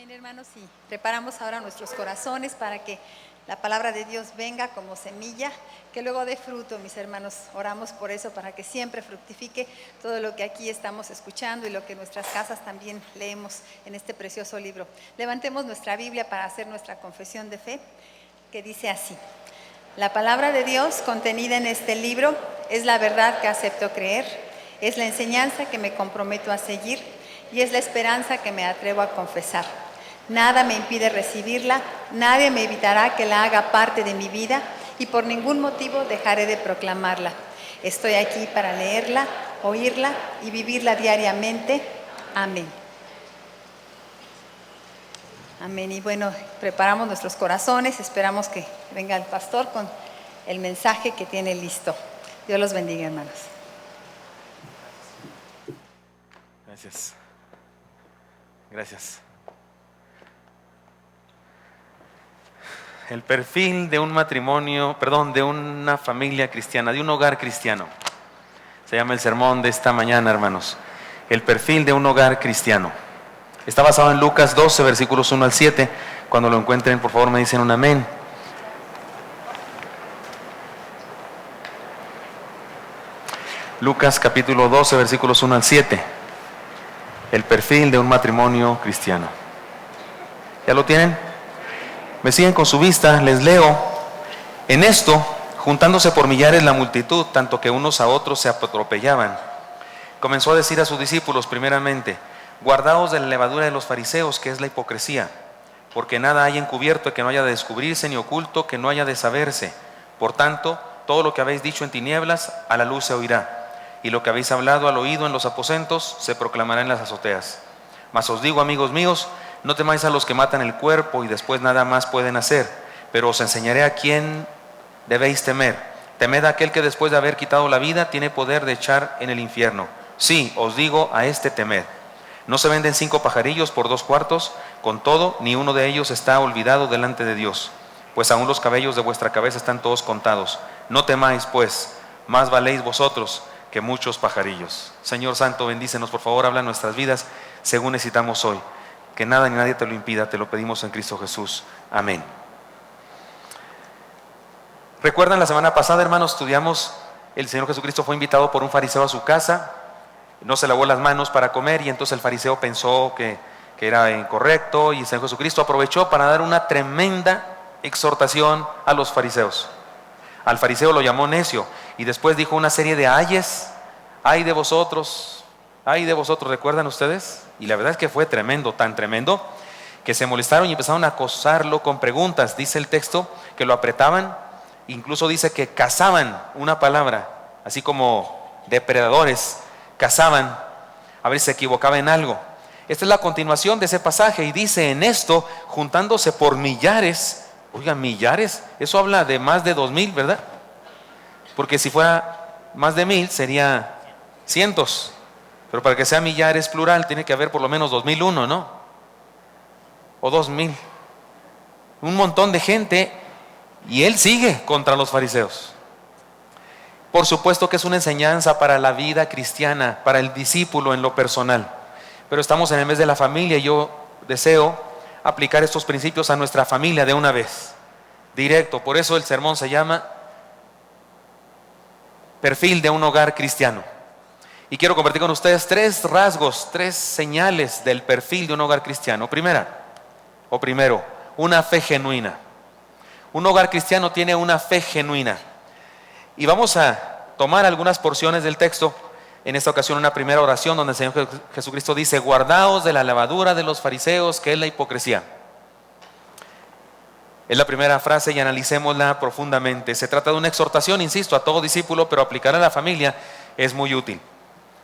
Bien, hermanos, y preparamos ahora nuestros corazones para que la palabra de Dios venga como semilla, que luego dé fruto, mis hermanos. Oramos por eso, para que siempre fructifique todo lo que aquí estamos escuchando y lo que en nuestras casas también leemos en este precioso libro. Levantemos nuestra Biblia para hacer nuestra confesión de fe, que dice así: la palabra de Dios contenida en este libro es la verdad que acepto creer, es la enseñanza que me comprometo a seguir y es la esperanza que me atrevo a confesar. Nada me impide recibirla, nadie me evitará que la haga parte de mi vida y por ningún motivo dejaré de proclamarla. Estoy aquí para leerla, oírla y vivirla diariamente. Amén. Amén. Y bueno, preparamos nuestros corazones, esperamos que venga el pastor con el mensaje que tiene listo. Dios los bendiga, hermanos. Gracias. Gracias. El perfil de un matrimonio, de una familia cristiana, de un hogar cristiano. Se llama el sermón de esta mañana, hermanos. El perfil de un hogar cristiano. Está basado en Lucas 12, versículos 1 al 7. Cuando lo encuentren, por favor, me dicen un amén. Lucas capítulo 12, versículos 1 al 7. El perfil de un matrimonio cristiano. ¿Ya lo tienen? Me siguen con su vista, les leo. En esto, juntándose por millares la multitud, tanto que unos a otros se atropellaban, comenzó a decir a sus discípulos primeramente: guardaos de la levadura de los fariseos, que es la hipocresía, porque nada hay encubierto que no haya de descubrirse, ni oculto que no haya de saberse. Por tanto, todo lo que habéis dicho en tinieblas, a la luz se oirá, y lo que habéis hablado al oído en los aposentos, se proclamará en las azoteas. Mas os digo, amigos míos, no temáis a los que matan el cuerpo y después nada más pueden hacer, pero os enseñaré a quién debéis temer. Temed a aquel que después de haber quitado la vida tiene poder de echar en el infierno. Sí, os digo, a este temed. ¿No se venden 5 pajarillos por 2 cuartos? Con todo, ni uno de ellos está olvidado delante de Dios, pues aún los cabellos de vuestra cabeza están todos contados. No temáis, pues, más valéis vosotros que muchos pajarillos. Señor Santo, bendícenos, por favor, habla en nuestras vidas según necesitamos hoy. Que nada ni nadie te lo impida, te lo pedimos en Cristo Jesús. Amén. ¿Recuerdan la semana pasada, hermanos, estudiamos, el Señor Jesucristo fue invitado por un fariseo a su casa, no se lavó las manos para comer y entonces el fariseo pensó que era incorrecto y el Señor Jesucristo aprovechó para dar una tremenda exhortación a los fariseos. Al fariseo lo llamó necio y después dijo una serie de ayes: ay de vosotros, ¿recuerdan ustedes? Y la verdad es que fue tremendo, tan tremendo, que se molestaron y empezaron a acosarlo con preguntas. Dice el texto que lo apretaban, incluso dice que cazaban una palabra, así como depredadores, cazaban a ver si se equivocaba en algo. Esta es la continuación de ese pasaje y dice: en esto, juntándose por millares. Oigan, millares, eso habla de más de 2000, ¿verdad? Porque si fuera más de 1000 sería cientos. Pero para que sea millares plural tiene que haber por lo menos 2001, ¿no? O 2000. Un montón de gente, y él sigue contra los fariseos. Por supuesto que es una enseñanza para la vida cristiana, para el discípulo en lo personal. Pero estamos en el mes de la familia y yo deseo aplicar estos principios a nuestra familia de una vez, directo. Por eso el sermón se llama Perfil de un hogar cristiano. Y quiero compartir con ustedes 3 rasgos, 3 señales del perfil de un hogar cristiano. Primero, una fe genuina. Un hogar cristiano tiene una fe genuina. Y vamos a tomar algunas porciones del texto. En esta ocasión una primera oración donde el Señor Jesucristo dice: guardaos de la levadura de los fariseos, que es la hipocresía. Es la primera frase y analicémosla profundamente. Se trata de una exhortación, insisto, a todo discípulo, pero aplicar a la familia es muy útil.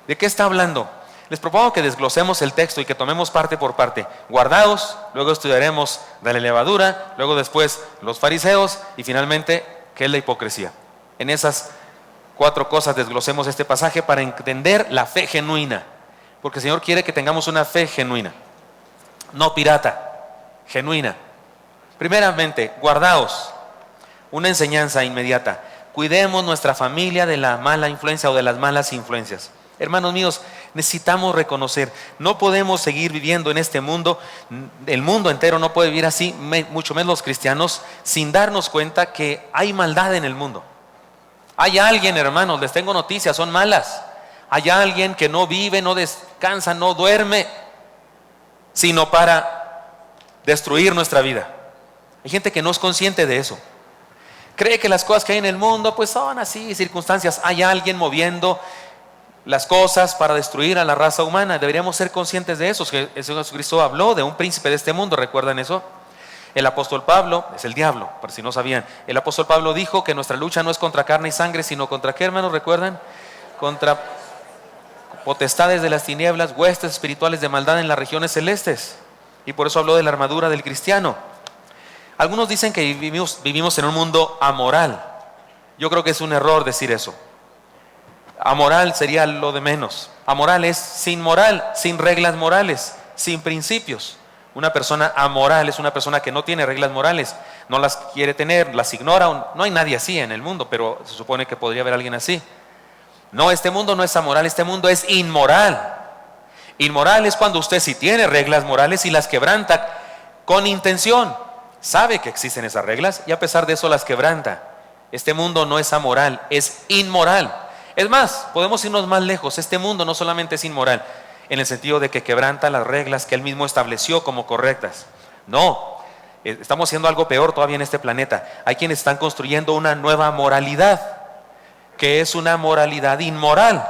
¿De qué está hablando? Les propongo que desglosemos el texto y que tomemos parte por parte. Guardaos, luego estudiaremos de la levadura, luego después los fariseos y finalmente, ¿qué es la hipocresía? En esas 4 cosas desglosemos este pasaje para entender la fe genuina, porque el Señor quiere que tengamos una fe genuina, no pirata, genuina. Primeramente, guardaos, una enseñanza inmediata. Cuidemos nuestra familia de la mala influencia o de las malas influencias. Hermanos míos, Necesitamos reconocer, no podemos seguir viviendo en este mundo, el mundo entero no puede vivir así, mucho menos los cristianos, sin darnos cuenta que hay maldad en el mundo. Hay alguien, hermanos, les tengo noticias, son malas. Hay alguien que no vive, no descansa, no duerme, sino para destruir nuestra vida. Hay gente que no es consciente de eso. Cree que las cosas que hay en el mundo pues son así, circunstancias. Hay alguien moviendo las cosas para destruir a la raza humana. Deberíamos ser conscientes de eso. El Señor Jesucristo habló de un príncipe de este mundo, ¿recuerdan eso? El apóstol Pablo, es el diablo, por si no sabían. El apóstol Pablo dijo que nuestra lucha no es contra carne y sangre, sino contra ¿qué, hermanos? ¿Recuerdan? Contra potestades de las tinieblas, huestes espirituales de maldad en las regiones celestes. Y por eso habló de la armadura del cristiano. Algunos dicen que vivimos en un mundo amoral. Yo creo que es un error decir eso. Amoral sería lo de menos. Amoral es sin moral, sin reglas morales, sin principios. Una persona amoral es una persona que no tiene reglas morales, no las quiere tener, las ignora. No hay nadie así en el mundo, pero se supone que podría haber alguien así. No, este mundo no es amoral, este mundo es inmoral. Inmoral es cuando usted sí tiene reglas morales y las quebranta con intención. Sabe que existen esas reglas y a pesar de eso las quebranta. Este mundo no es amoral, es inmoral. Es más, podemos irnos más lejos. Este mundo no solamente es inmoral en el sentido de que quebranta las reglas que él mismo estableció como correctas. No, estamos haciendo algo peor todavía en este planeta. Hay quienes están construyendo una nueva moralidad, que es una moralidad inmoral.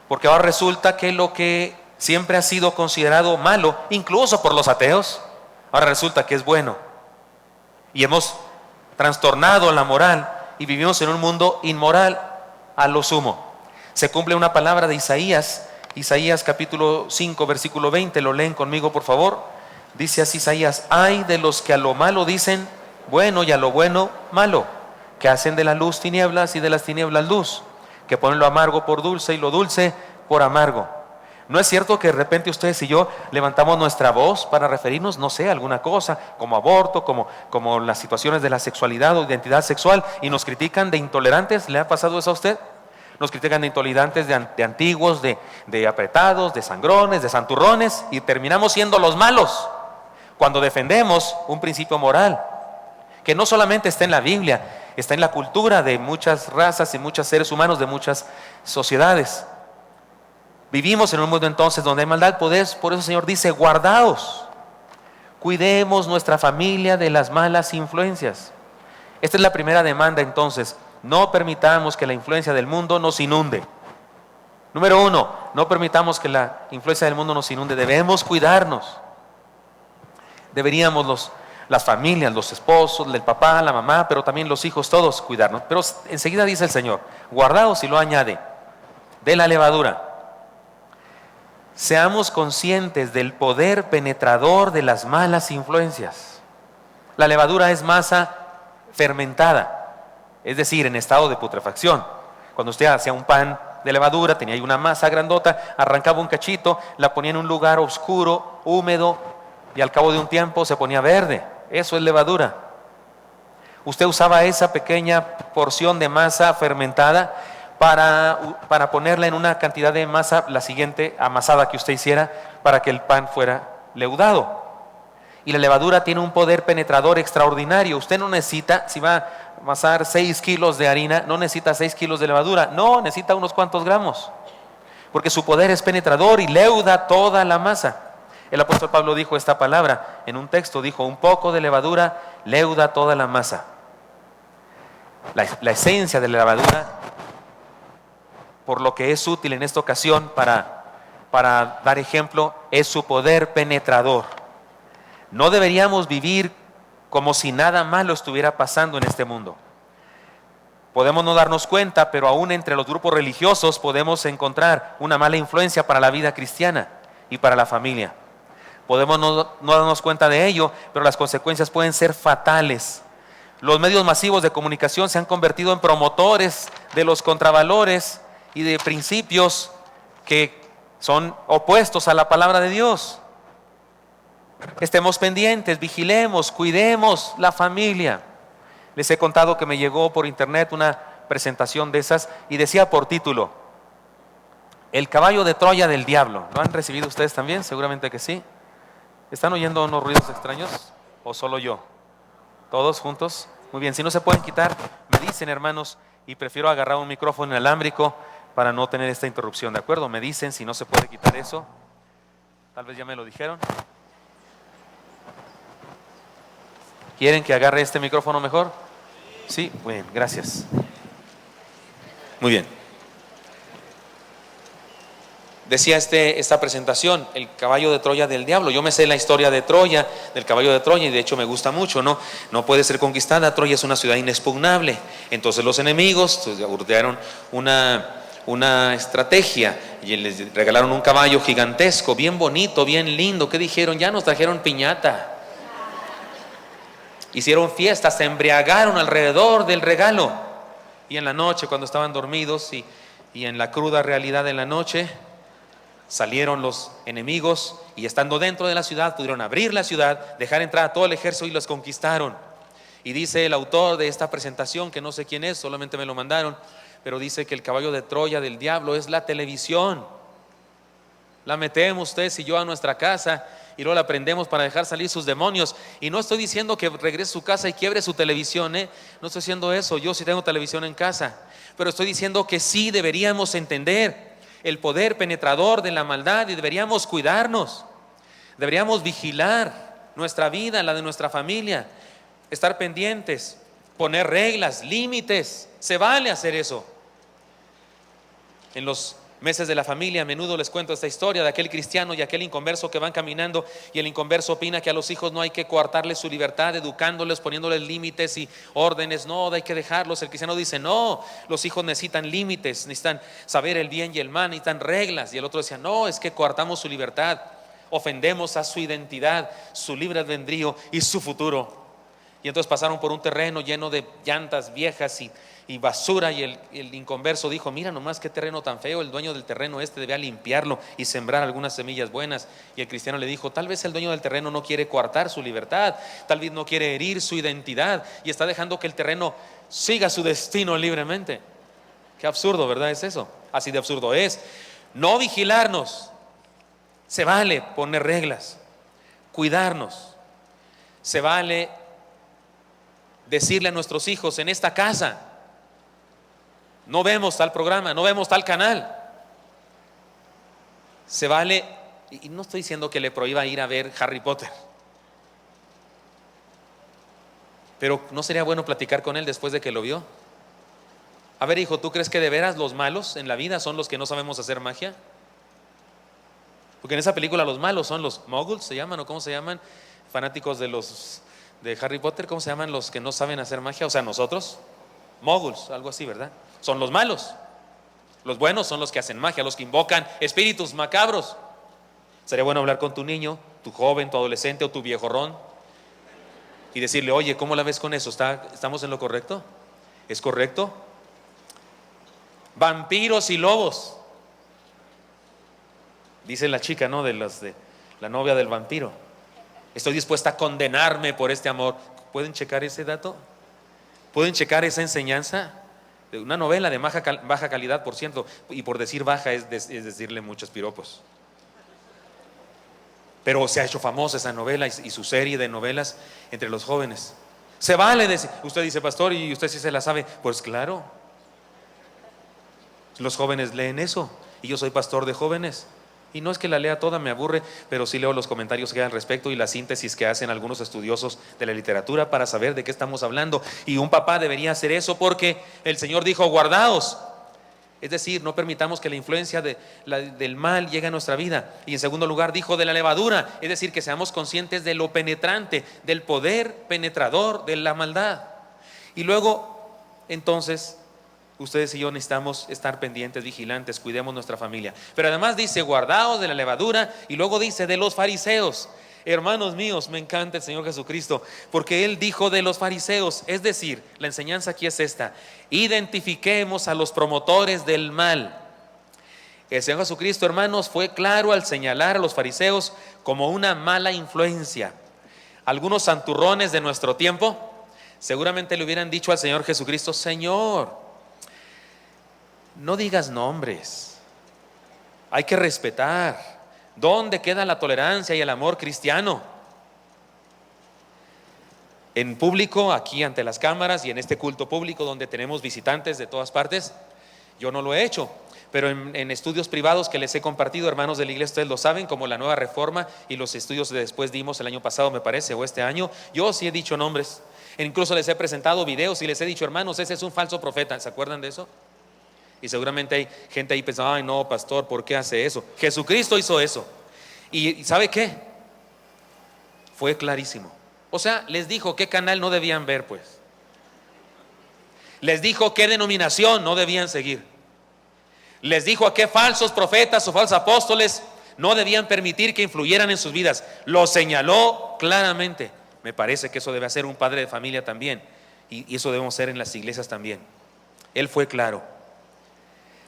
Porque ahora resulta que lo que siempre ha sido considerado malo, incluso por los ateos, ahora resulta que es bueno. Y hemos trastornado la moral y vivimos en un mundo inmoral a lo sumo. Se cumple una palabra de Isaías capítulo 5, versículo 20, lo leen conmigo por favor. Dice así Isaías: ay de los que a lo malo dicen bueno y a lo bueno malo, que hacen de la luz tinieblas y de las tinieblas luz, que ponen lo amargo por dulce y lo dulce por amargo. ¿No es cierto que de repente ustedes y yo levantamos nuestra voz para referirnos, no sé, a alguna cosa, como aborto, como las situaciones de la sexualidad o identidad sexual, y nos critican de intolerantes? ¿Le ha pasado eso a usted? Nos critican de intolerantes, de antiguos, de apretados, de sangrones, de santurrones, y terminamos siendo los malos cuando defendemos un principio moral que no solamente está en la Biblia, está en la cultura de muchas razas y muchos seres humanos de muchas sociedades. Vivimos en un mundo entonces donde hay maldad. Por eso el Señor dice: guardaos, cuidemos nuestra familia de las malas influencias. Esta es la primera demanda entonces. No permitamos que la influencia del mundo nos inunde. Número 1, no permitamos que la influencia del mundo nos inunde. Debemos cuidarnos. Deberíamos las familias, los esposos, el papá, la mamá, pero también los hijos, todos cuidarnos. Pero enseguida dice el Señor: guardaos, y lo añade, de la levadura. Seamos conscientes del poder penetrador de las malas influencias. La levadura es masa fermentada, es decir, en estado de putrefacción. Cuando usted hacía un pan de levadura, tenía ahí una masa grandota, arrancaba un cachito, la ponía en un lugar oscuro, húmedo, y al cabo de un tiempo se ponía verde. Eso es levadura. Usted usaba esa pequeña porción de masa fermentada para ponerla en una cantidad de masa, la siguiente amasada que usted hiciera, para que el pan fuera leudado. Y la levadura tiene un poder penetrador extraordinario. Usted no necesita, si va a amasar 6 kilos de harina, no necesita 6 kilos de levadura, no, necesita unos cuantos gramos, porque su poder es penetrador y leuda toda la masa. El apóstol Pablo dijo esta palabra en un texto, dijo: un poco de levadura leuda toda la masa. La esencia de la levadura, por lo que es útil en esta ocasión para dar ejemplo, es su poder penetrador. No deberíamos vivir como si nada malo estuviera pasando en este mundo. Podemos no darnos cuenta, pero aún entre los grupos religiosos podemos encontrar una mala influencia para la vida cristiana y para la familia. Podemos no darnos cuenta de ello, pero las consecuencias pueden ser fatales. Los medios masivos de comunicación se han convertido en promotores de los contravalores y de principios que son opuestos a la palabra de Dios. Estemos pendientes, vigilemos, cuidemos la familia. Les he contado que me llegó por internet una presentación de esas y decía por título: El caballo de Troya del diablo. ¿Lo han recibido ustedes también? Seguramente que sí. ¿Están oyendo unos ruidos extraños? ¿O solo yo? ¿Todos juntos? Muy bien, si no se pueden quitar, me dicen, hermanos, y prefiero agarrar un micrófono inalámbrico para no tener esta interrupción, ¿de acuerdo? Me dicen si no se puede quitar eso. Tal vez ya me lo dijeron. ¿Quieren que agarre este micrófono mejor? Sí, bien, gracias. Muy bien. Decía esta presentación, el caballo de Troya del diablo. Yo me sé la historia de Troya, del caballo de Troya, y de hecho me gusta mucho, ¿no? No puede ser conquistada. Troya es una ciudad inexpugnable. Entonces los enemigos urdearon una estrategia y les regalaron un caballo gigantesco, bien bonito, bien lindo. ¿Qué dijeron? Ya nos trajeron piñata. Hicieron fiestas, se embriagaron alrededor del regalo. Y en la noche, cuando estaban dormidos y en la cruda realidad de la noche, salieron los enemigos y estando dentro de la ciudad pudieron abrir la ciudad, dejar entrar a todo el ejército y los conquistaron. Y dice el autor de esta presentación, que no sé quién es, solamente me lo mandaron, pero dice que el caballo de Troya del diablo es la televisión. La metemos ustedes y yo a nuestra casa y luego la prendemos para dejar salir sus demonios. Y no estoy diciendo que regrese a su casa y quiebre su televisión, no estoy diciendo eso. Yo sí tengo televisión en casa, pero estoy diciendo que sí deberíamos entender el poder penetrador de la maldad y deberíamos cuidarnos, deberíamos vigilar nuestra vida, la de nuestra familia, estar pendientes, poner reglas, límites. Se vale hacer eso. En los meses de la familia a menudo les cuento esta historia de aquel cristiano y aquel inconverso que van caminando, y el inconverso opina que a los hijos no hay que coartarles su libertad, educándoles, poniéndoles límites y órdenes. No, hay que dejarlos. El cristiano dice no, los hijos necesitan límites, necesitan saber el bien y el mal, necesitan reglas. Y el otro decía no, es que coartamos su libertad, ofendemos a su identidad, su libre albedrío y su futuro. Y entonces pasaron por un terreno lleno de llantas viejas y basura, y el inconverso dijo: mira nomás qué terreno tan feo, el dueño del terreno debía limpiarlo y sembrar algunas semillas buenas. Y el cristiano le dijo: tal vez el dueño del terreno no quiere coartar su libertad, tal vez no quiere herir su identidad y está dejando que el terreno siga su destino libremente. Qué absurdo, ¿verdad? Es eso, así de absurdo es no vigilarnos. Se vale poner reglas, cuidarnos. Se vale decirle a nuestros hijos: en esta casa no vemos tal programa, no vemos tal canal. Se vale, y no estoy diciendo que le prohíba ir a ver Harry Potter, pero ¿no sería bueno platicar con él después de que lo vio? A ver, hijo, ¿tú crees que de veras los malos en la vida son los que no sabemos hacer magia? Porque en esa película los malos son los muggles, ¿se llaman? ¿O cómo se llaman? Fanáticos de Harry Potter, ¿cómo se llaman los que no saben hacer magia? O sea, nosotros, muggles, algo así, ¿verdad? Son los malos. Los buenos son los que hacen magia, los que invocan espíritus macabros. Sería bueno hablar con tu niño, tu joven, tu adolescente o tu viejorrón y decirle: oye, ¿cómo la ves con eso? ¿Estamos en lo correcto? ¿Es correcto? Vampiros y lobos. Dice la chica, ¿no? De la novia del vampiro: estoy dispuesta a condenarme por este amor. ¿Pueden checar ese dato? ¿Pueden checar esa enseñanza? Una novela de baja calidad, por cierto, y por decir baja es decirle muchos piropos. Pero se ha hecho famosa esa novela y su serie de novelas entre los jóvenes. Se vale decir. Usted dice: pastor, ¿y usted sí se la sabe? Pues claro, los jóvenes leen eso y yo soy pastor de jóvenes. Y no es que la lea toda, me aburre, pero sí leo los comentarios que hay al respecto y la síntesis que hacen algunos estudiosos de la literatura para saber de qué estamos hablando. Y un papá debería hacer eso porque el Señor dijo: guardaos. Es decir, no permitamos que la influencia del mal llegue a nuestra vida. Y en segundo lugar dijo: de la levadura. Es decir, que seamos conscientes de lo penetrante, del poder penetrador de la maldad. Y luego, entonces, ustedes y yo necesitamos estar pendientes, vigilantes, cuidemos nuestra familia. Pero además dice: guardaos de la levadura. Y luego dice: de los fariseos. Hermanos míos, me encanta el Señor Jesucristo, porque Él dijo de los fariseos. Es decir, la enseñanza aquí es esta: identifiquemos a los promotores del mal. El Señor Jesucristo, hermanos, fue claro al señalar a los fariseos como una mala influencia. Algunos santurrones de nuestro tiempo seguramente le hubieran dicho al Señor Jesucristo: Señor, no digas nombres, Hay que respetar. ¿Dónde queda la tolerancia y el amor cristiano? En público, aquí ante las cámaras y en este culto público donde tenemos visitantes de todas partes, yo no lo he hecho, pero en estudios privados que les he compartido, hermanos de la iglesia, ustedes lo saben, como la Nueva Reforma y los estudios que después dimos el año pasado, me parece, o este año, yo sí he dicho nombres, incluso les he presentado videos y les he dicho, hermanos, ese es un falso profeta, ¿se acuerdan de eso? Y seguramente hay gente ahí pensando, ay no, pastor, ¿por qué hace eso? Jesucristo hizo eso. ¿Y sabe qué? Fue clarísimo. O sea, les dijo qué canal no debían ver, pues. Les dijo qué denominación no debían seguir. Les dijo a qué falsos profetas o falsos apóstoles no debían permitir que influyeran en sus vidas. Lo señaló claramente. Me parece que eso debe hacer un padre de familia también. Y eso debemos hacer en las iglesias también. Él fue claro.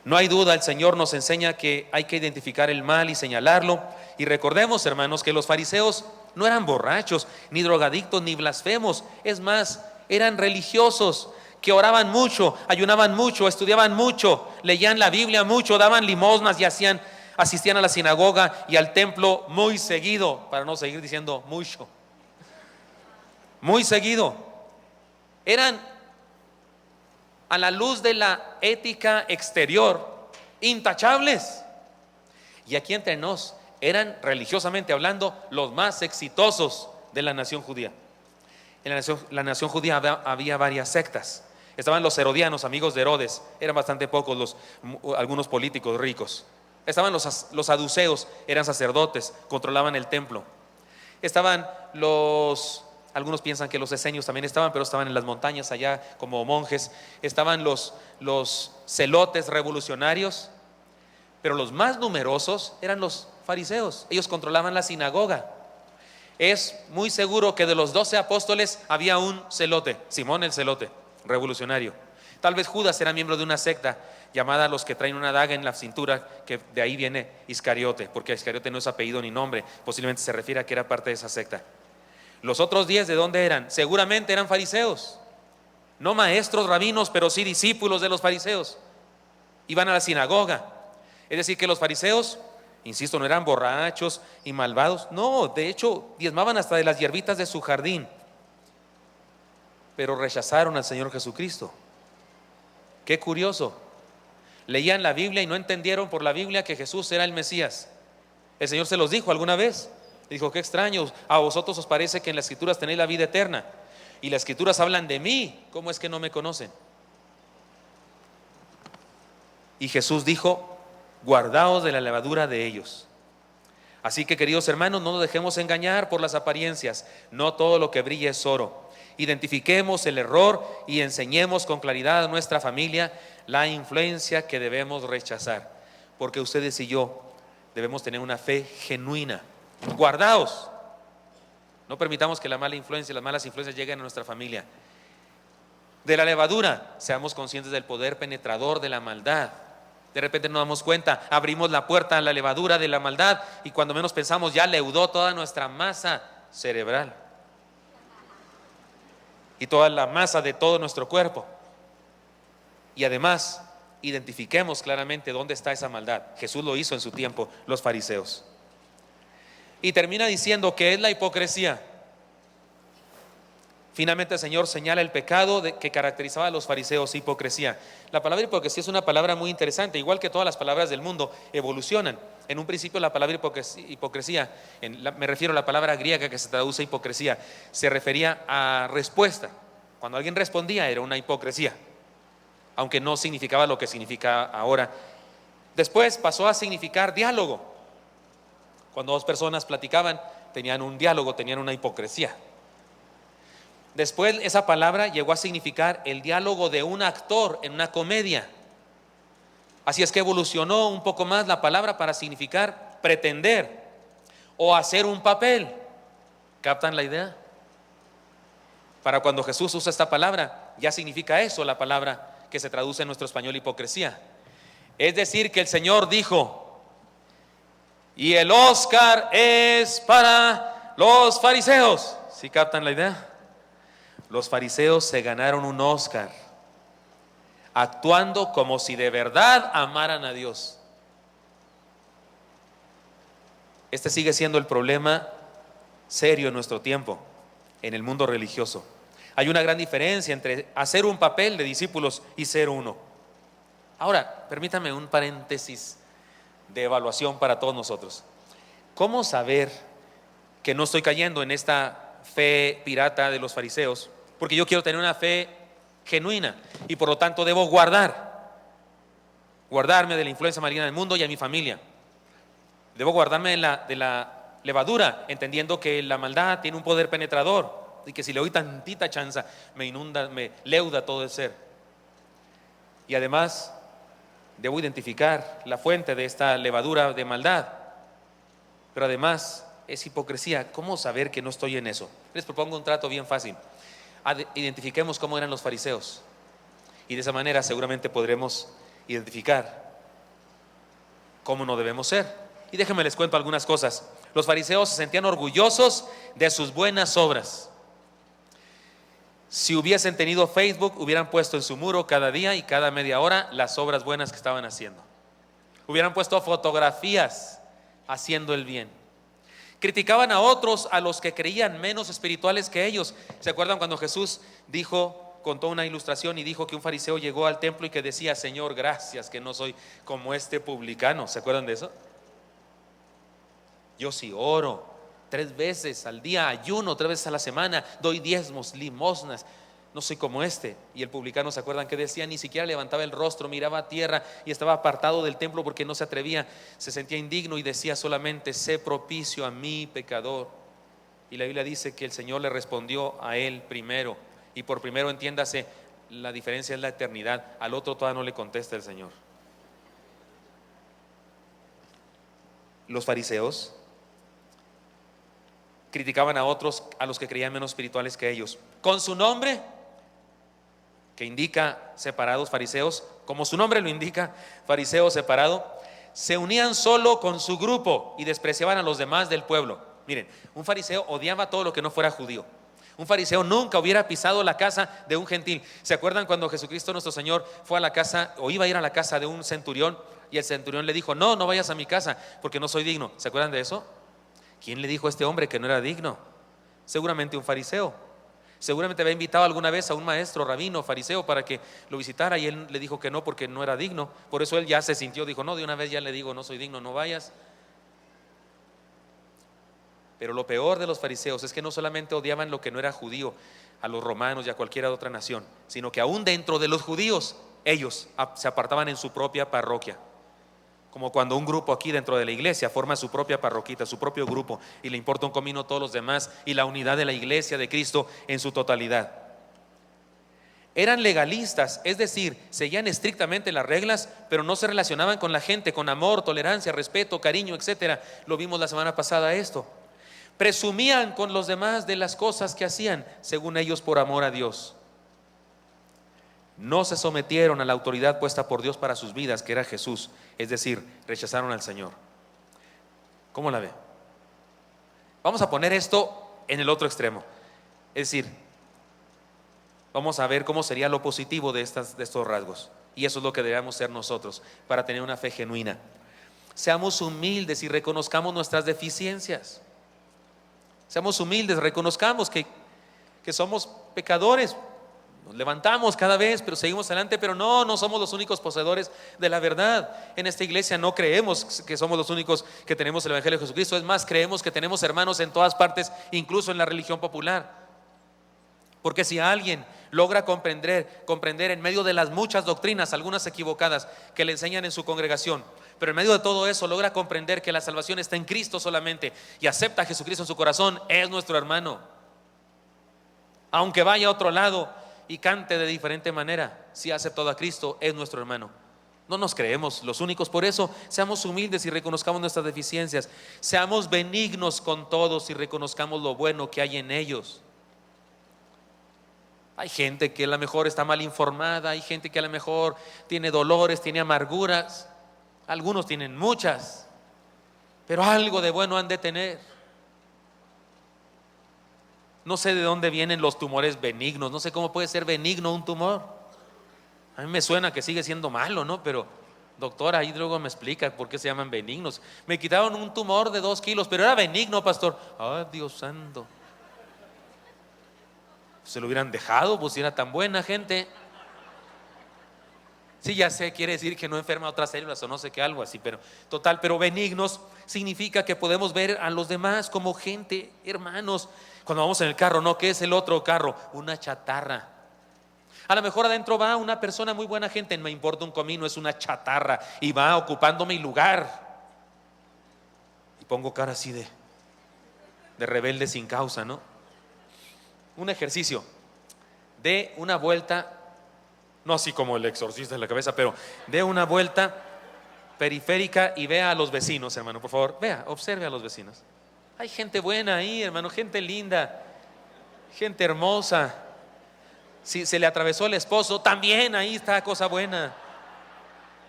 No hay duda, el Señor nos enseña que hay que identificar el mal y señalarlo. Y recordemos, hermanos, que los fariseos no eran borrachos, ni drogadictos, ni blasfemos. Es más, eran religiosos que oraban mucho, ayunaban mucho, estudiaban mucho, leían la Biblia mucho, daban limosnas y asistían a la sinagoga y al templo muy seguido, para no seguir diciendo mucho. Muy seguido. Eran, a la luz de la ética exterior, intachables. Y aquí entre nos, eran religiosamente hablando los más exitosos de la nación judía. En la nación judía había varias sectas. Estaban los herodianos, amigos de Herodes, eran bastante pocos algunos políticos ricos. Estaban los saduceos, eran sacerdotes, controlaban el templo. Estaban algunos piensan que los esenios también estaban, pero estaban en las montañas allá como monjes. Estaban los celotes revolucionarios, pero los más numerosos eran los fariseos. Ellos controlaban la sinagoga. Es muy seguro que de los 12 apóstoles había un celote, Simón el celote, revolucionario. Tal vez Judas era miembro de una secta llamada los que traen una daga en la cintura, que de ahí viene Iscariote, porque Iscariote no es apellido ni nombre, posiblemente se refiere a que era parte de esa secta. Los otros 10, ¿de dónde eran? Seguramente eran fariseos, no maestros, rabinos, pero sí discípulos de los fariseos. Iban a la sinagoga. Es decir, que los fariseos, insisto, no eran borrachos y malvados. No, de hecho, diezmaban hasta de las hierbitas de su jardín. Pero rechazaron al Señor Jesucristo. Qué curioso. Leían la Biblia y no entendieron por la Biblia que Jesús era el Mesías. El Señor se los dijo alguna vez. Dijo, qué extraño, a vosotros os parece que en las Escrituras tenéis la vida eterna y las Escrituras hablan de mí, ¿cómo es que no me conocen? Y Jesús dijo, guardaos de la levadura de ellos. Así que, queridos hermanos, no nos dejemos engañar por las apariencias. No todo lo que brilla es oro. Identifiquemos el error y enseñemos con claridad a nuestra familia la influencia que debemos rechazar, porque ustedes y yo debemos tener una fe genuina. Guardaos. No permitamos que la mala influencia, las malas influencias lleguen a nuestra familia. De la levadura, seamos conscientes del poder penetrador de la maldad. De repente nos damos cuenta, abrimos la puerta a la levadura de la maldad y cuando menos pensamos ya leudó toda nuestra masa cerebral y toda la masa de todo nuestro cuerpo. Y además, identifiquemos claramente dónde está esa maldad. Jesús lo hizo en su tiempo, los fariseos. Y termina diciendo que es la hipocresía. Finalmente el Señor señala el pecado que caracterizaba a los fariseos, hipocresía. La palabra hipocresía es una palabra muy interesante, igual que todas las palabras del mundo evolucionan. En un principio la palabra hipocresía, me refiero a la palabra griega que se traduce hipocresía, se refería a respuesta. Cuando alguien respondía era una hipocresía, aunque no significaba lo que significa ahora. Después pasó a significar diálogo. Cuando dos personas platicaban, tenían un diálogo, tenían una hipocresía. Después esa palabra llegó a significar el diálogo de un actor en una comedia. Así es que evolucionó un poco más la palabra para significar pretender o hacer un papel. ¿Captan la idea? Para cuando Jesús usa esta palabra, ya significa eso, la palabra que se traduce en nuestro español hipocresía. Es decir, que el Señor dijo, y el Oscar es para los fariseos. ¿Sí captan la idea? Los fariseos se ganaron un Oscar actuando como si de verdad amaran a Dios. Este sigue siendo el problema serio en nuestro tiempo, en el mundo religioso. Hay una gran diferencia entre hacer un papel de discípulos y ser uno. Ahora, permítame un paréntesis de evaluación para todos nosotros. ¿Cómo saber que no estoy cayendo en esta fe pirata de los fariseos? Porque yo quiero tener una fe genuina y por lo tanto debo guardarme de la influencia maligna del mundo y a mi familia. Debo guardarme de la levadura, entendiendo que la maldad tiene un poder penetrador y que si le doy tantita chanza me inunda, me leuda todo el ser. Y además debo identificar la fuente de esta levadura de maldad. Pero además es hipocresía. ¿Cómo saber que no estoy en eso? Les propongo un trato bien fácil. Identifiquemos cómo eran los fariseos y de esa manera seguramente podremos identificar cómo no debemos ser. Y déjenme les cuento algunas cosas. Los fariseos se sentían orgullosos de sus buenas obras. Si hubiesen tenido Facebook, hubieran puesto en su muro cada día y cada media hora las obras buenas que estaban haciendo. Hubieran puesto fotografías haciendo el bien. Criticaban a otros, a los que creían menos espirituales que ellos. ¿Se acuerdan cuando Jesús contó una ilustración y dijo que un fariseo llegó al templo y que decía: Señor, gracias que no soy como este publicano? ¿Se acuerdan de eso? Yo sí oro 3 veces al día, ayuno 3 veces a la semana, doy diezmos, limosnas, no soy como este. Y el publicano, ¿se acuerdan que decía? Ni siquiera levantaba el rostro, miraba a tierra y estaba apartado del templo porque no se atrevía, se sentía indigno y decía solamente: sé propicio a mí, pecador. Y la Biblia dice que el Señor le respondió a él primero, y por primero entiéndase, la diferencia es la eternidad. Al otro todavía no le contesta el Señor. Los fariseos criticaban a otros, a los que creían menos espirituales que ellos, con su nombre, que indica separados, fariseos, como su nombre lo indica, fariseo separado, se unían solo con su grupo y despreciaban a los demás del pueblo. Miren, un fariseo odiaba todo lo que no fuera judío. Un fariseo nunca hubiera pisado la casa de un gentil. ¿Se acuerdan cuando Jesucristo nuestro Señor fue a la casa, o iba a ir a la casa de un centurión, y el centurión le dijo: no vayas a mi casa porque no soy digno? ¿Se acuerdan de eso? ¿Quién le dijo a este hombre que no era digno? Seguramente un fariseo. Seguramente había invitado alguna vez a un maestro, rabino, fariseo, para que lo visitara, y él le dijo que no porque no era digno. Por eso él ya se sintió, dijo: no, de una vez ya le digo, no soy digno, no vayas. Pero lo peor de los fariseos es que no solamente odiaban lo que no era judío, a los romanos y a cualquier otra nación, sino que aún dentro de los judíos ellos se apartaban en su propia parroquia. Como cuando un grupo aquí dentro de la iglesia forma su propia parroquita, su propio grupo, y le importa un comino todos los demás, y la unidad de la iglesia de Cristo en su totalidad. Eran legalistas, es decir, seguían estrictamente las reglas, pero no se relacionaban con la gente con amor, tolerancia, respeto, cariño, etcétera. Lo vimos la semana pasada esto. Presumían con los demás de las cosas que hacían, según ellos, por amor a Dios. No se sometieron a la autoridad puesta por Dios para sus vidas, que era Jesús, es decir, rechazaron al Señor. ¿Cómo la ve? Vamos a poner esto en el otro extremo, es decir, vamos a ver cómo sería lo positivo de estos rasgos, y eso es lo que debemos ser nosotros para tener una fe genuina. Seamos humildes y reconozcamos nuestras deficiencias. Seamos humildes, reconozcamos que somos pecadores. Nos levantamos cada vez, pero seguimos adelante. Pero no somos los únicos poseedores de la verdad. En esta iglesia no creemos que somos los únicos que tenemos el Evangelio de Jesucristo. Es más, creemos que tenemos hermanos en todas partes, incluso en la religión popular. Porque si alguien logra comprender en medio de las muchas doctrinas, algunas equivocadas, que le enseñan en su congregación, pero en medio de todo eso logra comprender que la salvación está en Cristo solamente, y acepta a Jesucristo en su corazón, es nuestro hermano. Aunque vaya a otro lado y cante de diferente manera, si ha aceptado a Cristo, es nuestro hermano. No nos creemos los únicos. Por eso seamos humildes y reconozcamos nuestras deficiencias. Seamos benignos con todos y reconozcamos lo bueno que hay en ellos. Hay gente que a lo mejor está mal informada, hay gente que a lo mejor tiene dolores, tiene amarguras. Algunos tienen muchas, pero algo de bueno han de tener. No sé de dónde vienen los tumores benignos. No sé cómo puede ser benigno un tumor. A mí me suena que sigue siendo malo, ¿no? Pero Doctora, ahí luego me explica por qué se llaman benignos. Me quitaron un tumor de 2 kilos, pero era benigno, pastor. Ay, Dios santo. Se lo hubieran dejado, pues si era tan buena gente. Sí, ya sé, quiere decir que no enferma otras células o no sé qué, algo así, pero total, pero benignos significa que podemos ver a los demás como gente, hermanos. Cuando vamos en el carro, ¿no? ¿Qué es el otro carro? Una chatarra. A lo mejor adentro va una persona muy buena gente, no me importa un comino, es una chatarra y va ocupando mi lugar. Y pongo cara así de rebelde sin causa, ¿no? Un ejercicio, de una vuelta, no así como el exorcista en la cabeza, pero de una vuelta periférica y vea a los vecinos, hermano, por favor, vea, observe a los vecinos. Hay gente buena ahí, hermano, gente linda, gente hermosa. Si se le atravesó el esposo, también ahí está cosa buena.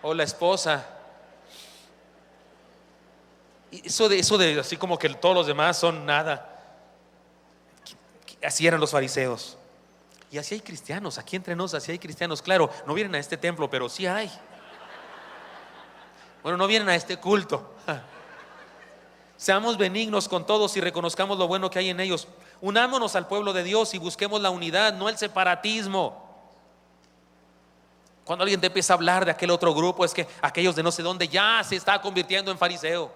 O la esposa. Y eso de así como que todos los demás son nada. Así eran los fariseos. Y así hay cristianos, aquí entre nos así hay cristianos. Claro, no vienen a este templo, pero sí hay. Bueno, no vienen a este culto. Seamos benignos con todos y reconozcamos lo bueno que hay en ellos. Unámonos al pueblo de Dios y busquemos la unidad, no el separatismo. Cuando alguien te empieza a hablar de aquel otro grupo, es que aquellos de no sé dónde ya se está convirtiendo en fariseo.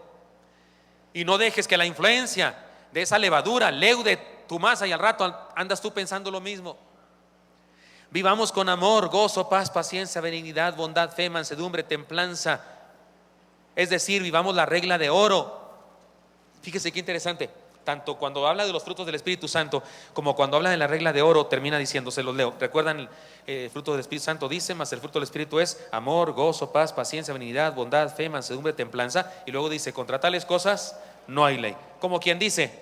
Y no dejes que la influencia de esa levadura leude tu masa y al rato andas tú pensando lo mismo. Vivamos con amor, gozo, paz, paciencia, benignidad, bondad, fe, mansedumbre, templanza. Es decir, vivamos la regla de oro. Fíjese qué interesante. Tanto cuando habla de los frutos del Espíritu Santo como cuando habla de la regla de oro, termina diciendo, se los leo. ¿Recuerdan el fruto del Espíritu Santo? Dice, mas el fruto del Espíritu es amor, gozo, paz, paciencia, benignidad, bondad, fe, mansedumbre, templanza. Y luego dice, contra tales cosas no hay ley. Como quien dice,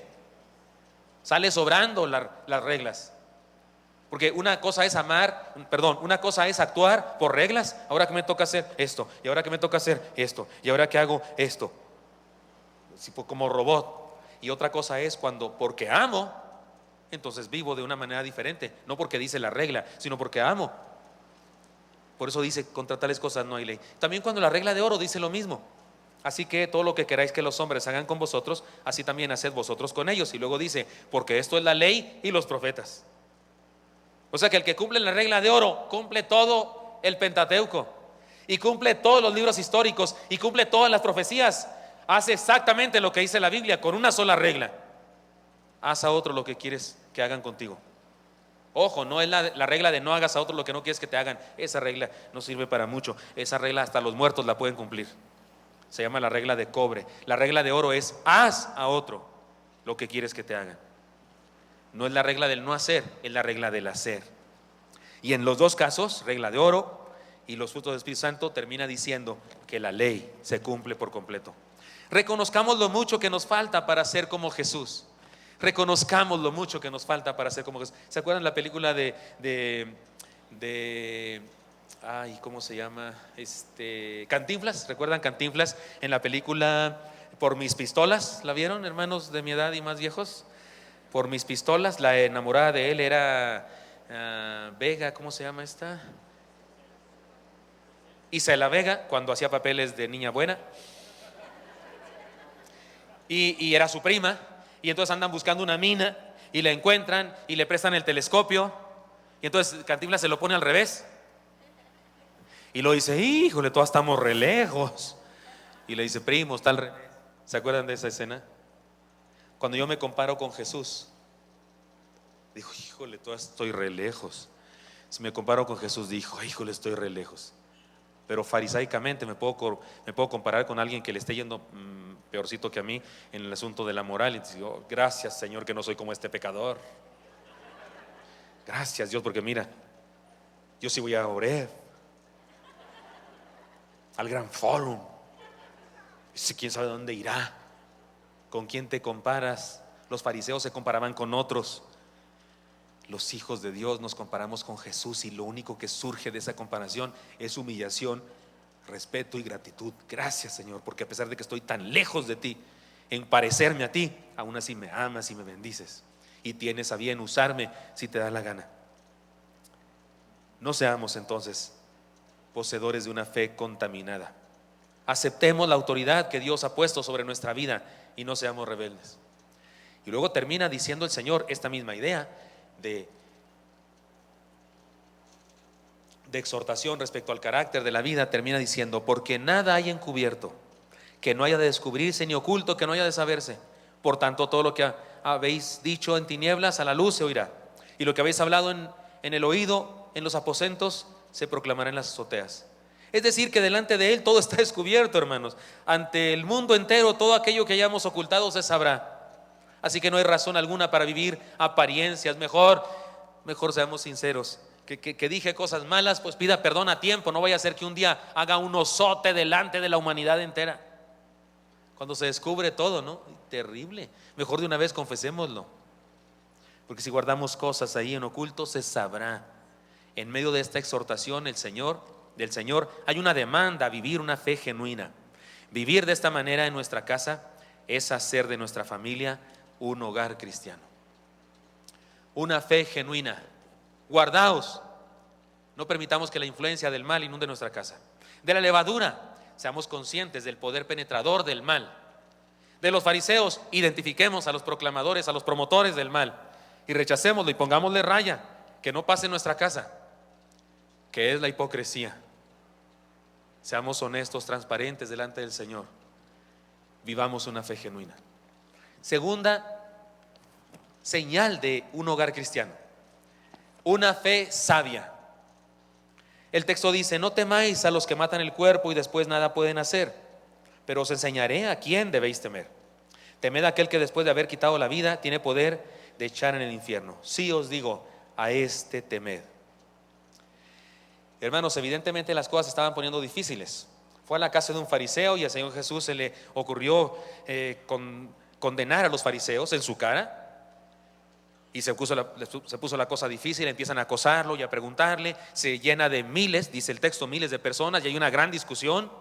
sale sobrando las reglas. Porque una cosa es una cosa es actuar por reglas. Ahora que me toca hacer esto, y ahora que me toca hacer esto, y ahora que hago esto, como robot. Y otra cosa es cuando, porque amo, entonces vivo de una manera diferente. No porque dice la regla, sino porque amo. Por eso dice, contra tales cosas no hay ley. También cuando la regla de oro dice lo mismo. Así que todo lo que queráis que los hombres hagan con vosotros, así también haced vosotros con ellos. Y luego dice, porque esto es la ley y los profetas. O sea que el que cumple la regla de oro cumple todo el Pentateuco y cumple todos los libros históricos y cumple todas las profecías. Hace exactamente lo que dice la Biblia con una sola regla: haz a otro lo que quieres que hagan contigo. Ojo, no es la regla de no hagas a otro lo que no quieres que te hagan. Esa regla no sirve para mucho. Esa regla hasta los muertos la pueden cumplir. Se llama la regla de cobre. La regla de oro es haz a otro lo que quieres que te hagan. No es la regla del no hacer, es la regla del hacer. Y en los dos casos, regla de oro y los frutos del Espíritu Santo, termina diciendo que la ley se cumple por completo. Reconozcamos lo mucho que nos falta para ser como Jesús. Reconozcamos lo mucho que nos falta para ser como Jesús. ¿Se acuerdan la película ¿cómo se llama? Cantinflas. ¿Recuerdan Cantinflas en la película Por mis pistolas? ¿La vieron, hermanos de mi edad y más viejos? Por mis pistolas. La enamorada de él era Vega, ¿cómo se llama esta? Isela Vega, cuando hacía papeles de niña buena. Y era su prima. Y entonces andan buscando una mina y la encuentran y le prestan el telescopio. Y entonces Cantinflas se lo pone al revés. Y lo dice, híjole, todos estamos re lejos. Y le dice, primo, está al revés. ¿Se acuerdan de esa escena? Cuando yo me comparo con Jesús, dijo, híjole, todavía estoy re lejos. Si me comparo con Jesús, dijo, híjole, estoy re lejos. Pero farisaicamente me puedo comparar con alguien que le esté yendo peorcito que a mí en el asunto de la moral. Y digo, gracias, Señor, que no soy como este pecador. Gracias, Dios, porque mira, yo sí voy a Oreb, al Gran Fórum. ¿Quién sabe dónde irá? ¿Con quién te comparas? Los fariseos se comparaban con otros. Los hijos de Dios nos comparamos con Jesús y lo único que surge de esa comparación es humillación, respeto y gratitud. Gracias, Señor, porque a pesar de que estoy tan lejos de ti, en parecerme a ti, aún así me amas y me bendices y tienes a bien usarme si te da la gana. No seamos entonces poseedores de una fe contaminada. Aceptemos la autoridad que Dios ha puesto sobre nuestra vida y no seamos rebeldes. Y luego termina diciendo el Señor esta misma idea de exhortación respecto al carácter de la vida. Termina diciendo: porque nada hay encubierto que no haya de descubrirse, ni oculto que no haya de saberse. Por tanto, todo lo que habéis dicho en tinieblas, a la luz se oirá, y lo que habéis hablado en el oído, en los aposentos, se proclamará en las azoteas. Es decir, que delante de Él todo está descubierto, hermanos. Ante el mundo entero, todo aquello que hayamos ocultado se sabrá. Así que no hay razón alguna para vivir apariencias. Mejor seamos sinceros. Que dije cosas malas, pues pida perdón a tiempo. No vaya a ser que un día haga un osote delante de la humanidad entera. Cuando se descubre todo, ¿no? Terrible. Mejor de una vez confesémoslo. Porque si guardamos cosas ahí en oculto, se sabrá. En medio de esta exhortación del Señor, hay una demanda a vivir una fe genuina. Vivir de esta manera en nuestra casa es hacer de nuestra familia un hogar cristiano. Una fe genuina. Guardaos. No permitamos que la influencia del mal inunde nuestra casa. De la levadura, seamos conscientes del poder penetrador del mal. De los fariseos, identifiquemos a los proclamadores, a los promotores del mal, y rechacémoslo y pongámosle raya, que no pase en nuestra casa, que es la hipocresía. Seamos honestos, transparentes delante del Señor. Vivamos una fe genuina. Segunda señal de un hogar cristiano: una fe sabia. El texto dice: no temáis a los que matan el cuerpo y después nada pueden hacer, pero os enseñaré a quién debéis temer. Temed a aquel que después de haber quitado la vida tiene poder de echar en el infierno. Sí os digo, a este temed. Hermanos, evidentemente las cosas se estaban poniendo difíciles. Fue a la casa de un fariseo y al Señor Jesús se le ocurrió condenar a los fariseos en su cara. Y se puso la cosa difícil. Empiezan a acosarlo y a preguntarle. Se llena de miles, dice el texto, miles de personas, y hay una gran discusión.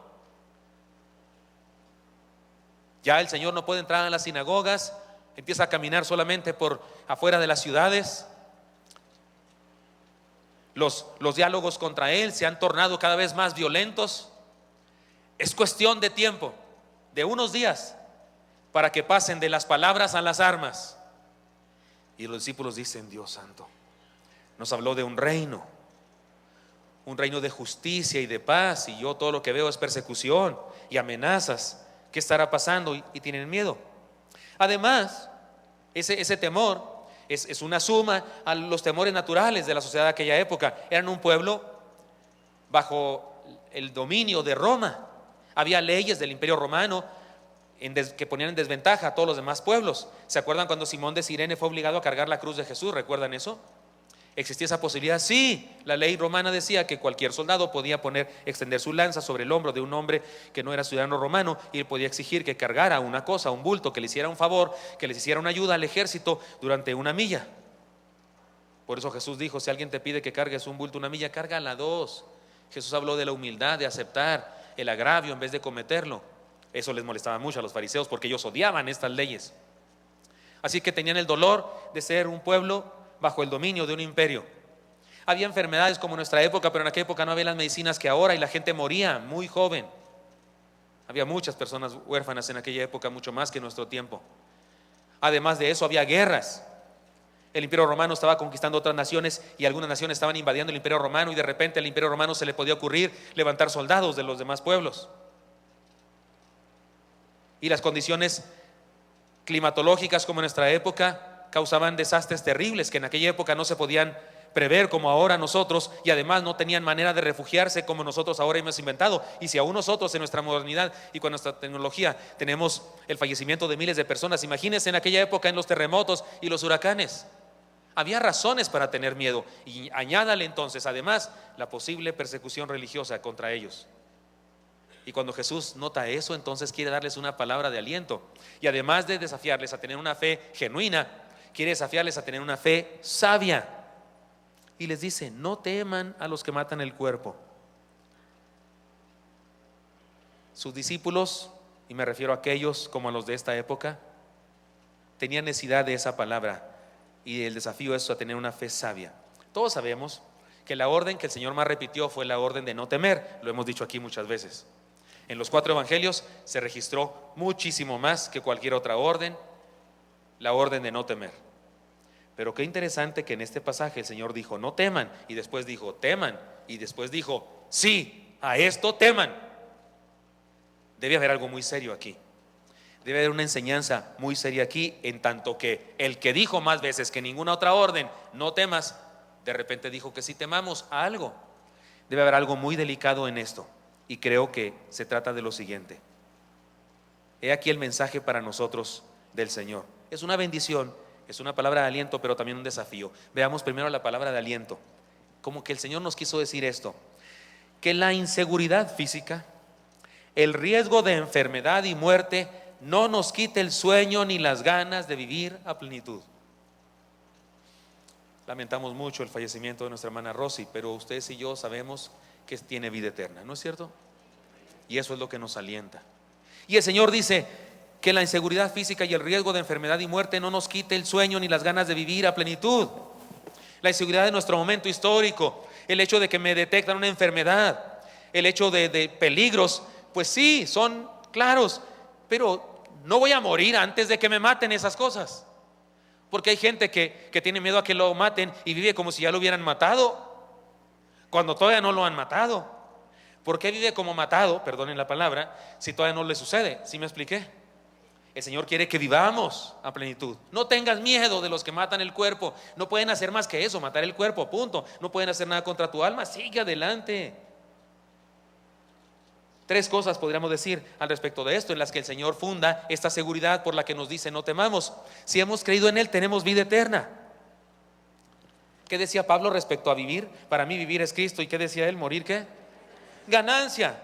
Ya el Señor no puede entrar a las sinagogas, empieza a caminar solamente por afuera de las ciudades. Los diálogos contra Él se han tornado cada vez más violentos. Es cuestión de tiempo, de unos días, para que pasen de las palabras a las armas. Y los discípulos dicen: Dios santo, nos habló de un reino de justicia y de paz, y yo todo lo que veo es persecución y amenazas. ¿Qué estará pasando? Y tienen miedo. Además, ese temor es una suma a los temores naturales de la sociedad de aquella época. Eran un pueblo bajo el dominio de Roma. Había leyes del Imperio Romano que ponían en desventaja a todos los demás pueblos. ¿Se acuerdan cuando Simón de Cirene fue obligado a cargar la cruz de Jesús? ¿Recuerdan eso? ¿Existía esa posibilidad? Sí, la ley romana decía que cualquier soldado podía extender su lanza sobre el hombro de un hombre que no era ciudadano romano, y él podía exigir que cargara una cosa, un bulto, que le hiciera un favor, que les hiciera una ayuda al ejército durante una milla. Por eso Jesús dijo: si alguien te pide que cargues un bulto una milla, cárgala 2. Jesús habló de la humildad, de aceptar el agravio en vez de cometerlo. Eso les molestaba mucho a los fariseos, porque ellos odiaban estas leyes. Así que tenían el dolor de ser un pueblo bajo el dominio de un imperio. Había enfermedades como en nuestra época, pero en aquella época no había las medicinas que ahora, y la gente moría muy joven. Había muchas personas huérfanas en aquella época, mucho más que en nuestro tiempo. Además de eso, había guerras. El Imperio Romano estaba conquistando otras naciones, y algunas naciones estaban invadiendo el Imperio Romano, y de repente al Imperio Romano se le podía ocurrir levantar soldados de los demás pueblos. Y las condiciones climatológicas como en nuestra época causaban desastres terribles que en aquella época no se podían prever como ahora nosotros, y además no tenían manera de refugiarse como nosotros ahora hemos inventado. Y si aún nosotros en nuestra modernidad y con nuestra tecnología tenemos el fallecimiento de miles de personas, imagínense en aquella época en los terremotos y los huracanes. Había razones para tener miedo, y añádale entonces además la posible persecución religiosa contra ellos. Y cuando Jesús nota eso, entonces quiere darles una palabra de aliento, y además de desafiarles a tener una fe genuina, quiere desafiarles a tener una fe sabia. Y les dice: no teman a los que matan el cuerpo. Sus discípulos, y me refiero a aquellos como a los de esta época, tenían necesidad de esa palabra, y el desafío es a tener una fe sabia. Todos sabemos que la orden que el Señor más repitió fue la orden de no temer. Lo hemos dicho aquí muchas veces. En los 4 evangelios se registró muchísimo más que cualquier otra orden, la orden de no temer. Pero qué interesante que en este pasaje el Señor dijo no teman, y después dijo teman, y después dijo sí, a esto teman. Debe haber algo muy serio aquí. Debe haber una enseñanza muy seria aquí, en tanto que el que dijo más veces que ninguna otra orden, no temas, de repente dijo que sí temamos a algo. Debe haber algo muy delicado en esto, y creo que se trata de lo siguiente. He aquí el mensaje para nosotros del Señor. Es una bendición, es una palabra de aliento, pero también un desafío. Veamos primero la palabra de aliento. Como que el Señor nos quiso decir esto: que la inseguridad física, el riesgo de enfermedad y muerte no nos quite el sueño ni las ganas de vivir a plenitud. Lamentamos mucho el fallecimiento de nuestra hermana Rosy, pero ustedes y yo sabemos que tiene vida eterna, ¿no es cierto? Y eso es lo que nos alienta. Y el Señor dice que la inseguridad física y el riesgo de enfermedad y muerte no nos quite el sueño ni las ganas de vivir a plenitud. La inseguridad de nuestro momento histórico, el hecho de que me detectan una enfermedad, el hecho de peligros, pues sí, son claros, pero no voy a morir antes de que me maten esas cosas. Porque hay gente que tiene miedo a que lo maten y vive como si ya lo hubieran matado, cuando todavía no lo han matado. ¿Por qué vive como matado, perdonen la palabra, si todavía no le sucede? ¿Sí me expliqué? El Señor quiere que vivamos a plenitud. No tengas miedo de los que matan el cuerpo. No pueden hacer más que eso, matar el cuerpo, punto. No pueden hacer nada contra tu alma. Sigue adelante. 3 cosas podríamos decir al respecto de esto, en las que el Señor funda esta seguridad por la que nos dice no temamos. Si hemos creído en Él, tenemos vida eterna. ¿Qué decía Pablo respecto a vivir? Para mí vivir es Cristo. ¿Y qué decía él? ¿Morir qué? Ganancia.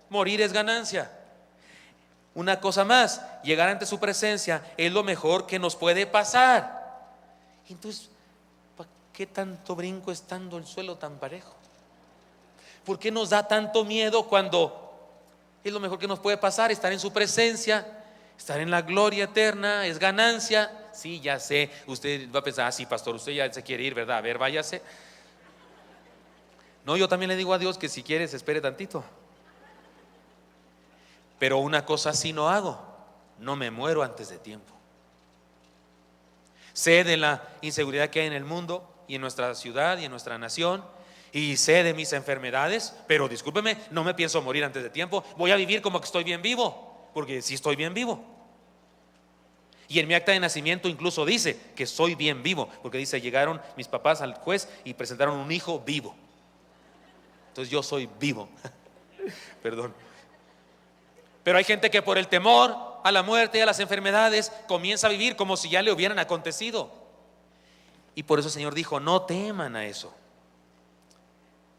Morir es ganancia. Una cosa más, llegar ante su presencia es lo mejor que nos puede pasar. Entonces, ¿para qué tanto brinco estando el suelo tan parejo? ¿Por qué nos da tanto miedo cuando es lo mejor que nos puede pasar? Estar en su presencia, estar en la gloria eterna, es ganancia. Sí, ya sé, usted va a pensar, sí, pastor, usted ya se quiere ir, ¿verdad? A ver, váyase. No, yo también le digo a Dios que si quieres espere tantito. Pero una cosa sí no hago, no me muero antes de tiempo. Sé de la inseguridad que hay en el mundo y en nuestra ciudad y en nuestra nación, y sé de mis enfermedades, pero discúlpeme, no me pienso morir antes de tiempo. Voy a vivir como que estoy bien vivo, porque sí estoy bien vivo. Y en mi acta de nacimiento incluso dice que soy bien vivo, porque dice, llegaron mis papás al juez y presentaron un hijo vivo. Entonces yo soy vivo. Perdón. Pero hay gente que por el temor a la muerte y a las enfermedades comienza a vivir como si ya le hubieran acontecido. Y por eso el Señor dijo, no teman a eso.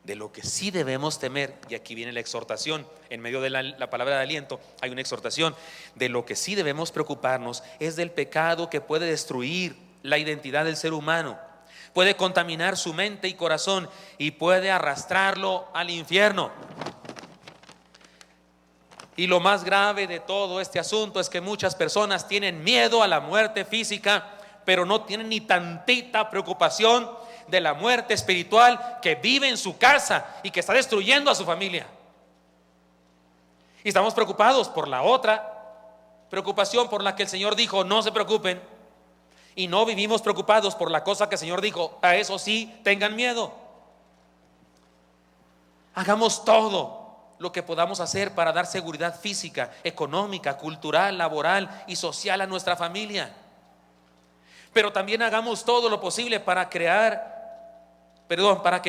De lo que sí debemos temer, y aquí viene la exhortación, en medio de la palabra de aliento hay una exhortación. De lo que sí debemos preocuparnos es del pecado que puede destruir la identidad del ser humano, puede contaminar su mente y corazón y puede arrastrarlo al infierno. Y lo más grave de todo este asunto es que muchas personas tienen miedo a la muerte física, pero no tienen ni tantita preocupación de la muerte espiritual que vive en su casa y que está destruyendo a su familia. Y estamos preocupados por la otra preocupación por la que el Señor dijo no se preocupen, y no vivimos preocupados por la cosa que el Señor dijo, a eso sí tengan miedo. Hagamos todo lo que podamos hacer para dar seguridad física, económica, cultural, laboral y social a nuestra familia. Pero también hagamos todo lo posible para que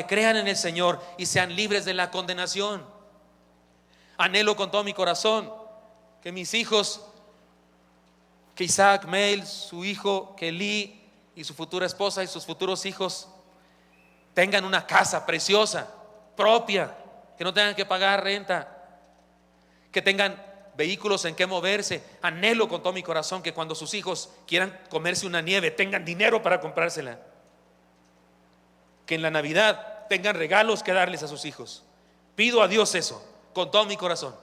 crean en el Señor y sean libres de la condenación. Anhelo con todo mi corazón que mis hijos, que Isaac, Mel, su hijo, que Lee y su futura esposa y sus futuros hijos tengan una casa preciosa, propia, que no tengan que pagar renta, que tengan vehículos en que moverse. Anhelo con todo mi corazón que cuando sus hijos quieran comerse una nieve tengan dinero para comprársela, que en la Navidad tengan regalos que darles a sus hijos. Pido a Dios eso con todo mi corazón,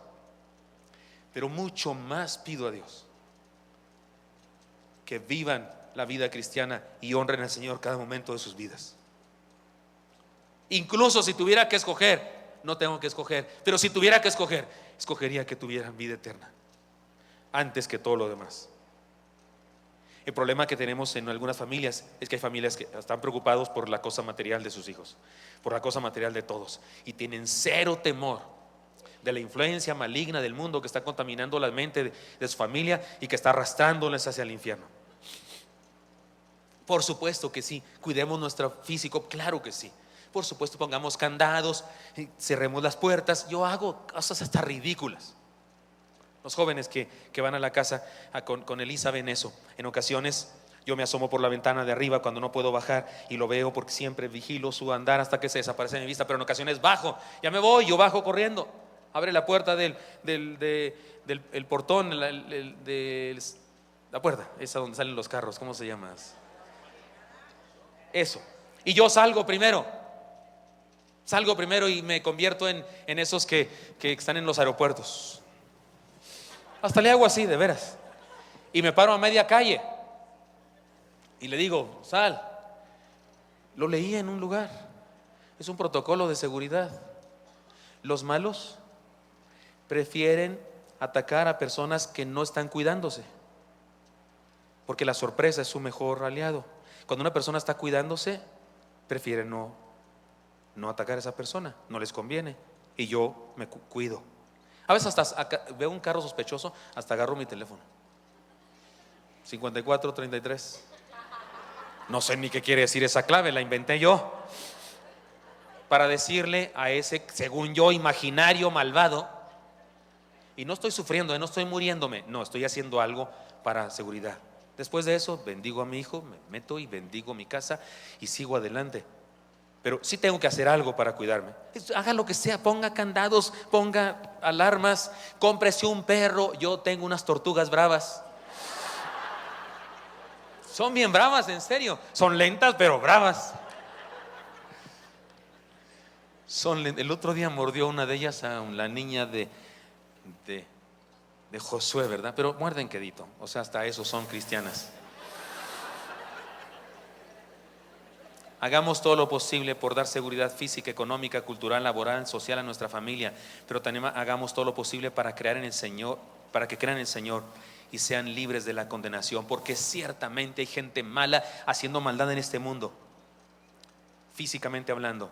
pero mucho más pido a Dios que vivan la vida cristiana y honren al Señor cada momento de sus vidas. Incluso si tuviera que escoger no tengo que escoger. Pero si tuviera que escoger, escogería que tuvieran vida eterna antes que todo lo demás. El problema que tenemos en algunas familias es que hay familias que están preocupados por la cosa material de sus hijos, por la cosa material de todos, y tienen cero temor de la influencia maligna del mundo que está contaminando la mente de su familia y que está arrastrándoles hacia el infierno. Por supuesto que sí, cuidemos nuestro físico, claro que sí. Por supuesto, pongamos candados, cerremos las puertas. Yo hago cosas hasta ridículas. Los jóvenes que van a la casa con Elisa ven eso. En ocasiones yo me asomo por la ventana de arriba cuando no puedo bajar y lo veo porque siempre vigilo su andar hasta que se desaparece de mi vista. Pero en ocasiones bajo, ya me voy, yo bajo corriendo. Abre la puerta del portón, la puerta, esa donde salen los carros, ¿cómo se llama? Eso. Y yo salgo primero y me convierto en esos que están en los aeropuertos. Hasta le hago así, de veras. Y me paro a media calle y le digo, sal. Lo leí en un lugar. Es un protocolo de seguridad. Los malos prefieren atacar a personas que no están cuidándose, porque la sorpresa es su mejor aliado. Cuando una persona está cuidándose, prefiere no atacar a esa persona, no les conviene. Y yo me cuido. A veces hasta veo un carro sospechoso, hasta agarro mi teléfono. 5433. No sé ni qué quiere decir esa clave, la inventé yo para decirle a ese, según yo, imaginario malvado. Y no estoy sufriendo, no estoy muriéndome, no, estoy haciendo algo para seguridad. Después de eso, bendigo a mi hijo, me meto y bendigo mi casa y sigo adelante. Pero sí tengo que hacer algo para cuidarme. Haga lo que sea, ponga candados, ponga alarmas, cómprese un perro. Yo tengo unas tortugas bravas. Son bien bravas, en serio. Son lentas, pero bravas. El otro día mordió una de ellas a la niña de Josué, ¿verdad? Pero muerden quedito. O sea, hasta eso son cristianas. Hagamos todo lo posible por dar seguridad física, económica, cultural, laboral, social a nuestra familia, pero también hagamos todo lo posible para creer en el Señor, para que crean en el Señor y sean libres de la condenación, porque ciertamente hay gente mala haciendo maldad en este mundo, físicamente hablando,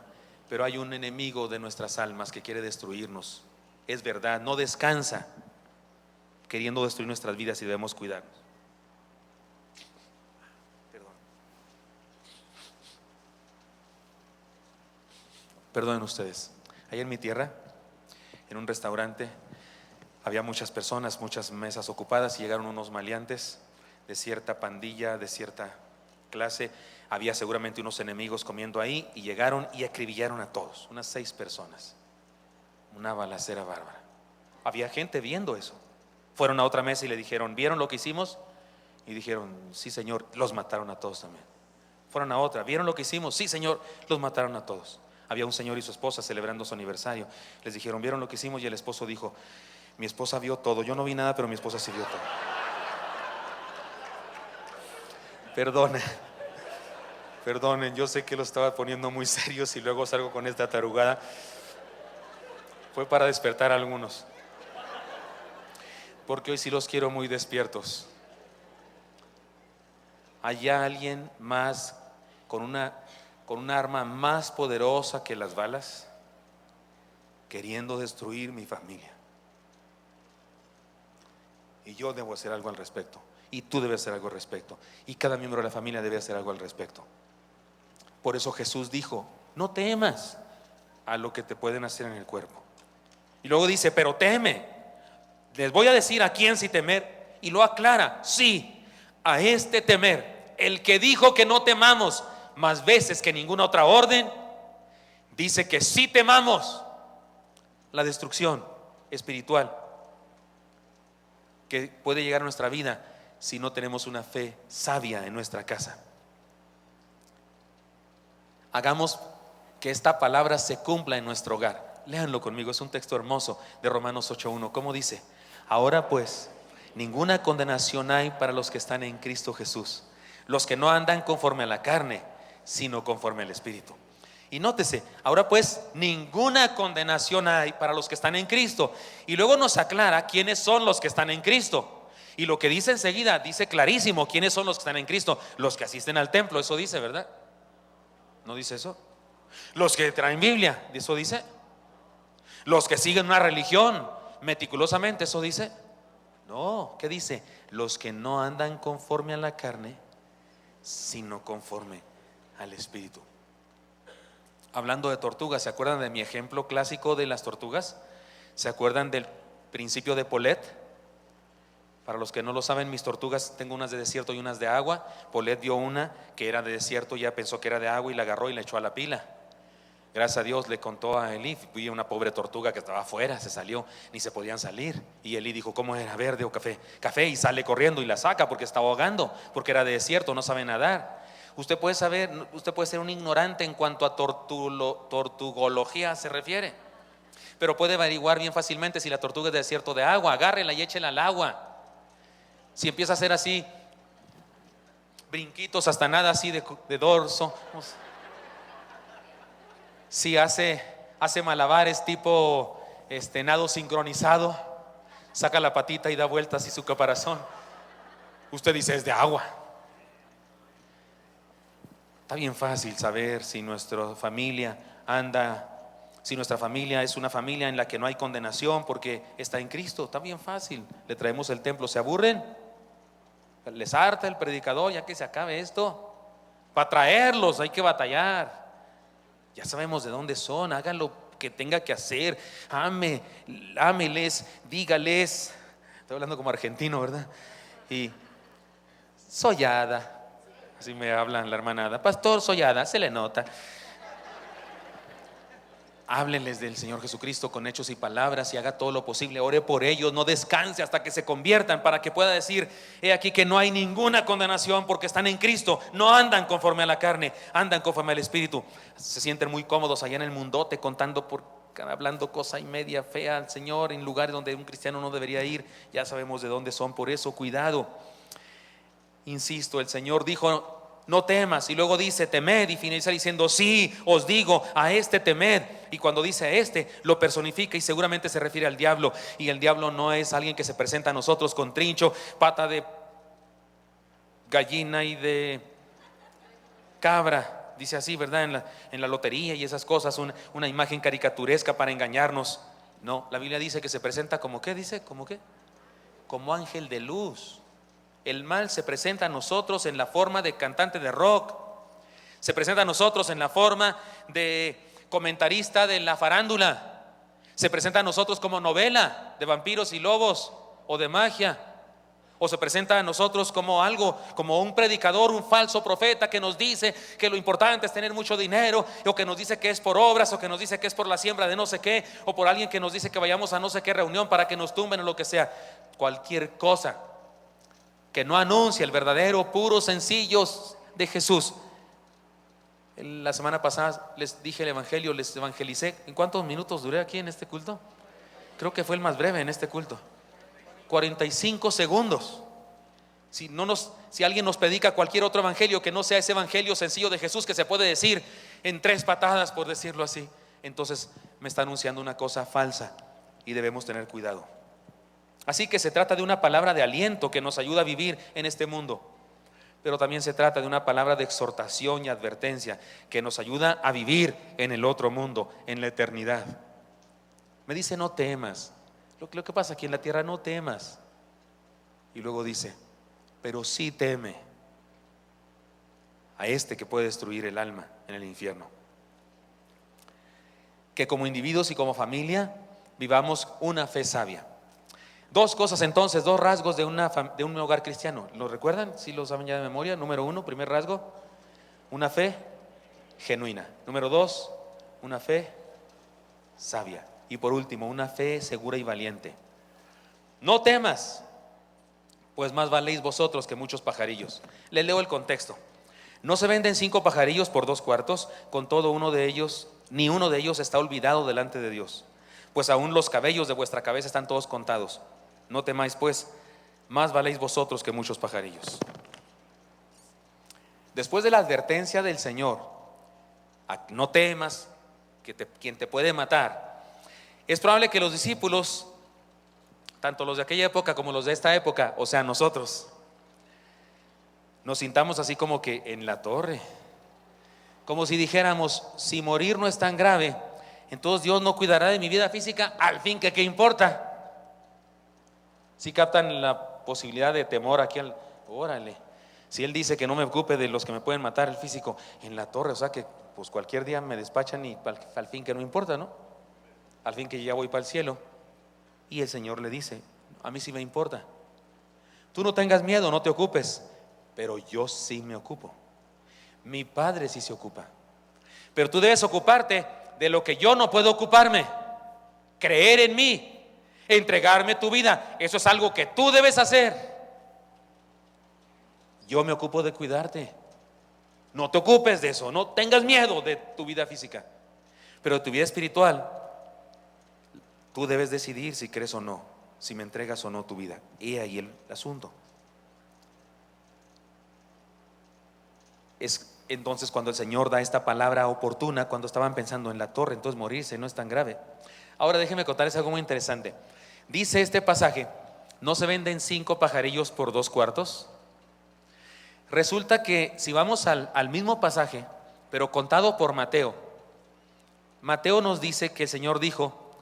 pero hay un enemigo de nuestras almas que quiere destruirnos. Es verdad, no descansa queriendo destruir nuestras vidas y debemos cuidarnos. Perdonen ustedes. Allá en mi tierra, en un restaurante, había muchas personas, muchas mesas ocupadas y llegaron unos maleantes de cierta pandilla, de cierta clase. Había seguramente unos enemigos comiendo ahí y llegaron y acribillaron a todos, unas 6 personas. Una balacera bárbara. Había gente viendo eso. Fueron a otra mesa y le dijeron, ¿vieron lo que hicimos? Y dijeron, sí señor, los mataron a todos también. Fueron a otra, ¿vieron lo que hicimos? Sí señor, los mataron a todos. Había un señor y su esposa celebrando su aniversario. Les dijeron, ¿vieron lo que hicimos? Y el esposo dijo, mi esposa vio todo. Yo no vi nada, pero mi esposa sí vio todo. Perdonen, yo sé que lo estaba poniendo muy serio y luego salgo con esta tarugada. Fue para despertar a algunos, porque hoy sí los quiero muy despiertos. ¿Hay alguien más con un arma más poderosa que las balas, queriendo destruir mi familia? Y yo debo hacer algo al respecto, y tú debes hacer algo al respecto, y cada miembro de la familia debe hacer algo al respecto. Por eso Jesús dijo, no temas a lo que te pueden hacer en el cuerpo. Y luego dice, pero teme. Les voy a decir a quién sí temer, y lo aclara, sí, a este temer. El que dijo que no temamos más veces que ninguna otra orden, dice que sí temamos la destrucción espiritual que puede llegar a nuestra vida si no tenemos una fe sabia en nuestra casa. Hagamos que esta palabra se cumpla en nuestro hogar. Léanlo conmigo, es un texto hermoso de Romanos 8:1. ¿Cómo dice? Ahora pues, ninguna condenación hay para los que están en Cristo Jesús, los que no andan conforme a la carne, sino conforme al Espíritu. Y nótese, ahora pues ninguna condenación hay para los que están en Cristo. Y luego nos aclara quiénes son los que están en Cristo. Y lo que dice enseguida, dice clarísimo quiénes son los que están en Cristo. Los que asisten al templo, eso dice, ¿verdad? ¿No dice eso? Los que traen Biblia, eso dice. Los que siguen una religión meticulosamente, eso dice. No, ¿qué dice? Los que no andan conforme a la carne, sino conforme al Espíritu. Hablando de tortugas, ¿se acuerdan de mi ejemplo clásico de las tortugas? ¿Se acuerdan del principio de Paulette? Para los que no lo saben, mis tortugas, tengo unas de desierto y unas de agua. Paulette vio una que era de desierto, ya pensó que era de agua y la agarró y la echó a la pila. Gracias a Dios le contó a Elí, vi una pobre tortuga que estaba afuera, se salió, ni se podían salir. Y Elí dijo, ¿cómo era? ¿Verde o café? Café, y sale corriendo y la saca porque está ahogando, porque era de desierto, no sabe nadar. Usted puede ser un ignorante en cuanto a tortugología se refiere, pero puede averiguar bien fácilmente si la tortuga es de desierto de agua. Agárrela y échela al agua. Si empieza a hacer así, brinquitos hasta nada así de dorso, si hace malabares tipo nado sincronizado, saca la patita y da vueltas y su caparazón, usted dice es de agua. Está bien fácil saber si nuestra familia es una familia en la que no hay condenación porque está en Cristo. Está bien fácil. Le traemos el templo, ¿se aburren? Les harta el predicador, ya que se acabe esto. Para traerlos hay que batallar. Ya sabemos de dónde son, hagan lo que tenga que hacer. Ámeles, dígales. Estoy hablando como argentino, ¿verdad? Y soyada. Así me hablan la hermanada. Pastor Soyada, se le nota. Háblenles del Señor Jesucristo con hechos y palabras y haga todo lo posible. Ore por ellos, no descanse hasta que se conviertan, para que pueda decir: he aquí que no hay ninguna condenación porque están en Cristo. No andan conforme a la carne, andan conforme al Espíritu. Se sienten muy cómodos allá en el mundote hablando cosa y media fea al Señor en lugares donde un cristiano no debería ir. Ya sabemos de dónde son, por eso cuidado. Insisto, el Señor dijo: no temas, y luego dice temed, y finaliza diciendo: sí, os digo, a este temed. Y cuando dice a este, lo personifica y seguramente se refiere al diablo. Y el diablo no es alguien que se presenta a nosotros con trincho, pata de gallina y de cabra, dice así, ¿verdad? En la lotería y esas cosas, una imagen caricaturesca para engañarnos. No, la Biblia dice que se presenta como, ¿qué dice? ¿Como qué? Como ángel de luz. El mal se presenta a nosotros en la forma de cantante de rock, se presenta a nosotros en la forma de comentarista de la farándula, se presenta a nosotros como novela de vampiros y lobos o de magia, o se presenta a nosotros como algo, como un predicador, un falso profeta que nos dice que lo importante es tener mucho dinero, o que nos dice que es por obras, o que nos dice que es por la siembra de no sé qué, o por alguien que nos dice que vayamos a no sé qué reunión para que nos tumben o lo que sea. Cualquier cosa que no anuncia el verdadero, puro, sencillo de Jesús. La semana pasada les dije el evangelio, les evangelicé. ¿En cuántos minutos duré aquí en este culto? Creo que fue el más breve en este culto. 45 segundos. Si alguien nos predica cualquier otro evangelio que no sea ese evangelio sencillo de Jesús, que se puede decir en 3 patadas, por decirlo así, entonces me está anunciando una cosa falsa y debemos tener cuidado. Así que se trata de una palabra de aliento que nos ayuda a vivir en este mundo, pero también se trata de una palabra de exhortación y advertencia que nos ayuda a vivir en el otro mundo, en la eternidad. Me dice: no temas. Lo que pasa aquí en la tierra, no temas. Y luego dice: pero sí teme a este que puede destruir el alma en el infierno. Que como individuos y como familia vivamos una fe sabia. 2 cosas entonces, 2 rasgos de un hogar cristiano. ¿Lo recuerdan? ¿Sí lo saben ya de memoria? Número 1, primer rasgo, una fe genuina. Número 2, una fe sabia. Y por último, una fe segura y valiente. No temas, pues más valéis vosotros que muchos pajarillos. Les leo el contexto. No se venden 5 pajarillos por 2 cuartos, con todo ni uno de ellos está olvidado delante de Dios. Pues aún los cabellos de vuestra cabeza están todos contados. No temáis pues, más valéis vosotros que muchos pajarillos. Después de la advertencia del Señor no temas, quien te puede matar. Es probable que los discípulos, tanto los de aquella época como los de esta época, o sea nosotros, nos sintamos así como que en la torre, como si dijéramos: si morir no es tan grave, entonces Dios no cuidará de mi vida física, al fin que qué importa. Si captan la posibilidad de temor aquí, órale, si Él dice que no me ocupe de los que me pueden matar el físico, en la torre, o sea que pues cualquier día me despachan y al fin que no importa, ¿no? Al fin que ya voy para el cielo. Y el Señor le dice: a mí sí me importa, tú no tengas miedo, no te ocupes, pero yo sí me ocupo. Mi Padre sí se ocupa, pero tú debes ocuparte de lo que yo no puedo ocuparme: creer en mí, entregarme tu vida. Eso es algo que tú debes hacer. Yo me ocupo de cuidarte. No te ocupes de eso, no tengas miedo de tu vida física, pero de tu vida espiritual tú debes decidir si crees o no, si me entregas o no tu vida. Y ahí el asunto. Es entonces cuando el Señor da esta palabra oportuna, cuando estaban pensando en la torre, entonces morirse no es tan grave. Ahora déjenme contarles algo muy interesante. Dice este pasaje: ¿no se venden 5 pajarillos por 2 cuartos? Resulta que si vamos al mismo pasaje, pero contado por Mateo, Mateo nos dice que el Señor dijo: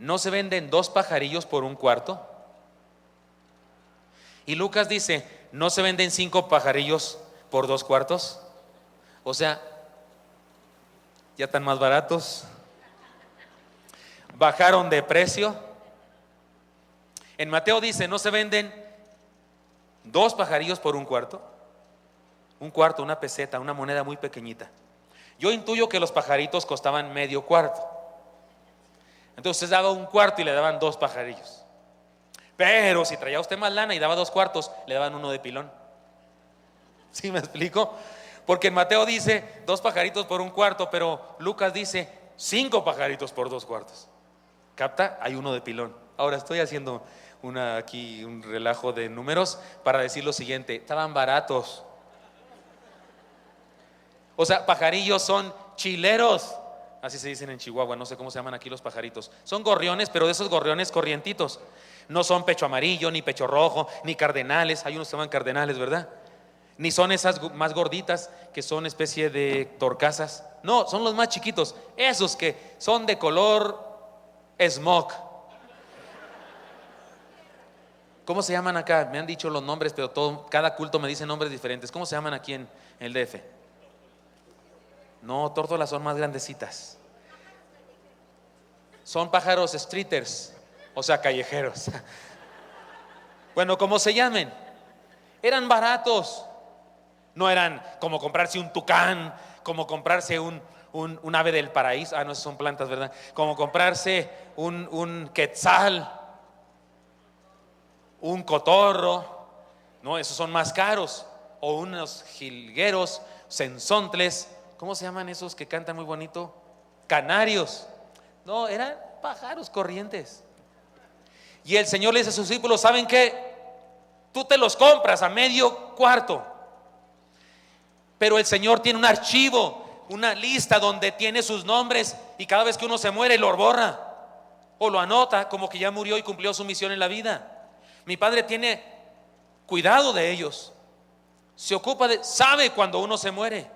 ¿no se venden 2 pajarillos por 1 cuarto? Y Lucas dice: ¿no se venden 5 pajarillos por 2 cuartos? O sea, ya están más baratos, bajaron de precio. En Mateo dice: ¿no se venden 2 pajarillos por 1 cuarto? 1 cuarto, una peseta, una moneda muy pequeñita. Yo intuyo que los pajaritos costaban medio cuarto. Entonces daba 1 cuarto y le daban 2 pajarillos. Pero si traía usted más lana y daba 2 cuartos, le daban 1 de pilón. ¿Sí me explico? Porque en Mateo dice 2 pajaritos por 1 cuarto, pero Lucas dice 5 pajaritos por 2 cuartos. ¿Capta? Hay 1 de pilón. Ahora estoy haciendo aquí un relajo de números para decir lo siguiente: estaban baratos. O sea, pajarillos son chileros, así se dicen en Chihuahua, no sé cómo se llaman aquí los pajaritos. Son gorriones, pero de esos gorriones corrientitos. No son pecho amarillo, ni pecho rojo, ni cardenales. Hay unos que se llaman cardenales, ¿verdad? Ni son esas más gorditas que son especie de torcasas. No, son los más chiquitos, esos que son de color smog. ¿Cómo se llaman acá? Me han dicho los nombres, pero cada culto me dice nombres diferentes. ¿Cómo se llaman aquí en el DF? No, tórtolas son más grandecitas. Son pájaros streeters, o sea, callejeros. Bueno, como se llamen, eran baratos. No eran como comprarse un tucán, como comprarse un ave del paraíso. No, esas son plantas, ¿verdad? Como comprarse un quetzal, un cotorro. No, esos son más caros. O unos jilgueros, sensontles. ¿Cómo se llaman esos que cantan muy bonito? Canarios. No, eran pájaros corrientes. Y el Señor le dice a sus discípulos: ¿saben qué? Tú te los compras a medio cuarto. Pero el Señor tiene un archivo, una lista donde tiene sus nombres, y cada vez que uno se muere lo borra o lo anota como que ya murió y cumplió su misión en la vida. Mi Padre tiene cuidado de ellos, se ocupa sabe cuando uno se muere.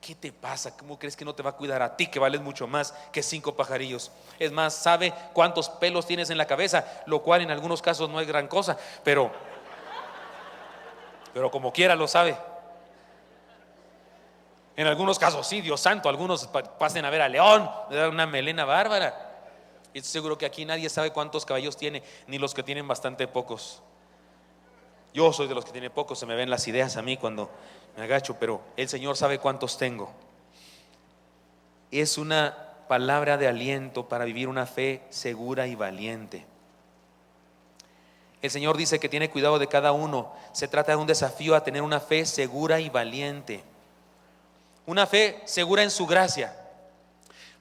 ¿Qué te pasa? ¿Cómo crees que no te va a cuidar a ti, que vales mucho más que 5 pajarillos? Es más, sabe cuántos pelos tienes en la cabeza, lo cual en algunos casos no es gran cosa, pero como quiera lo sabe. En algunos casos sí, Dios santo, algunos pasen a ver a León, le dan una melena bárbara. Y estoy seguro que aquí nadie sabe cuántos cabellos tiene, ni los que tienen bastante pocos. Yo soy de los que tienen pocos, se me ven las ideas a mí cuando me agacho, pero el Señor sabe cuántos tengo. Es una palabra de aliento para vivir una fe segura y valiente. El Señor dice que tiene cuidado de cada uno. Se trata de un desafío a tener una fe segura y valiente. Una fe segura en su gracia,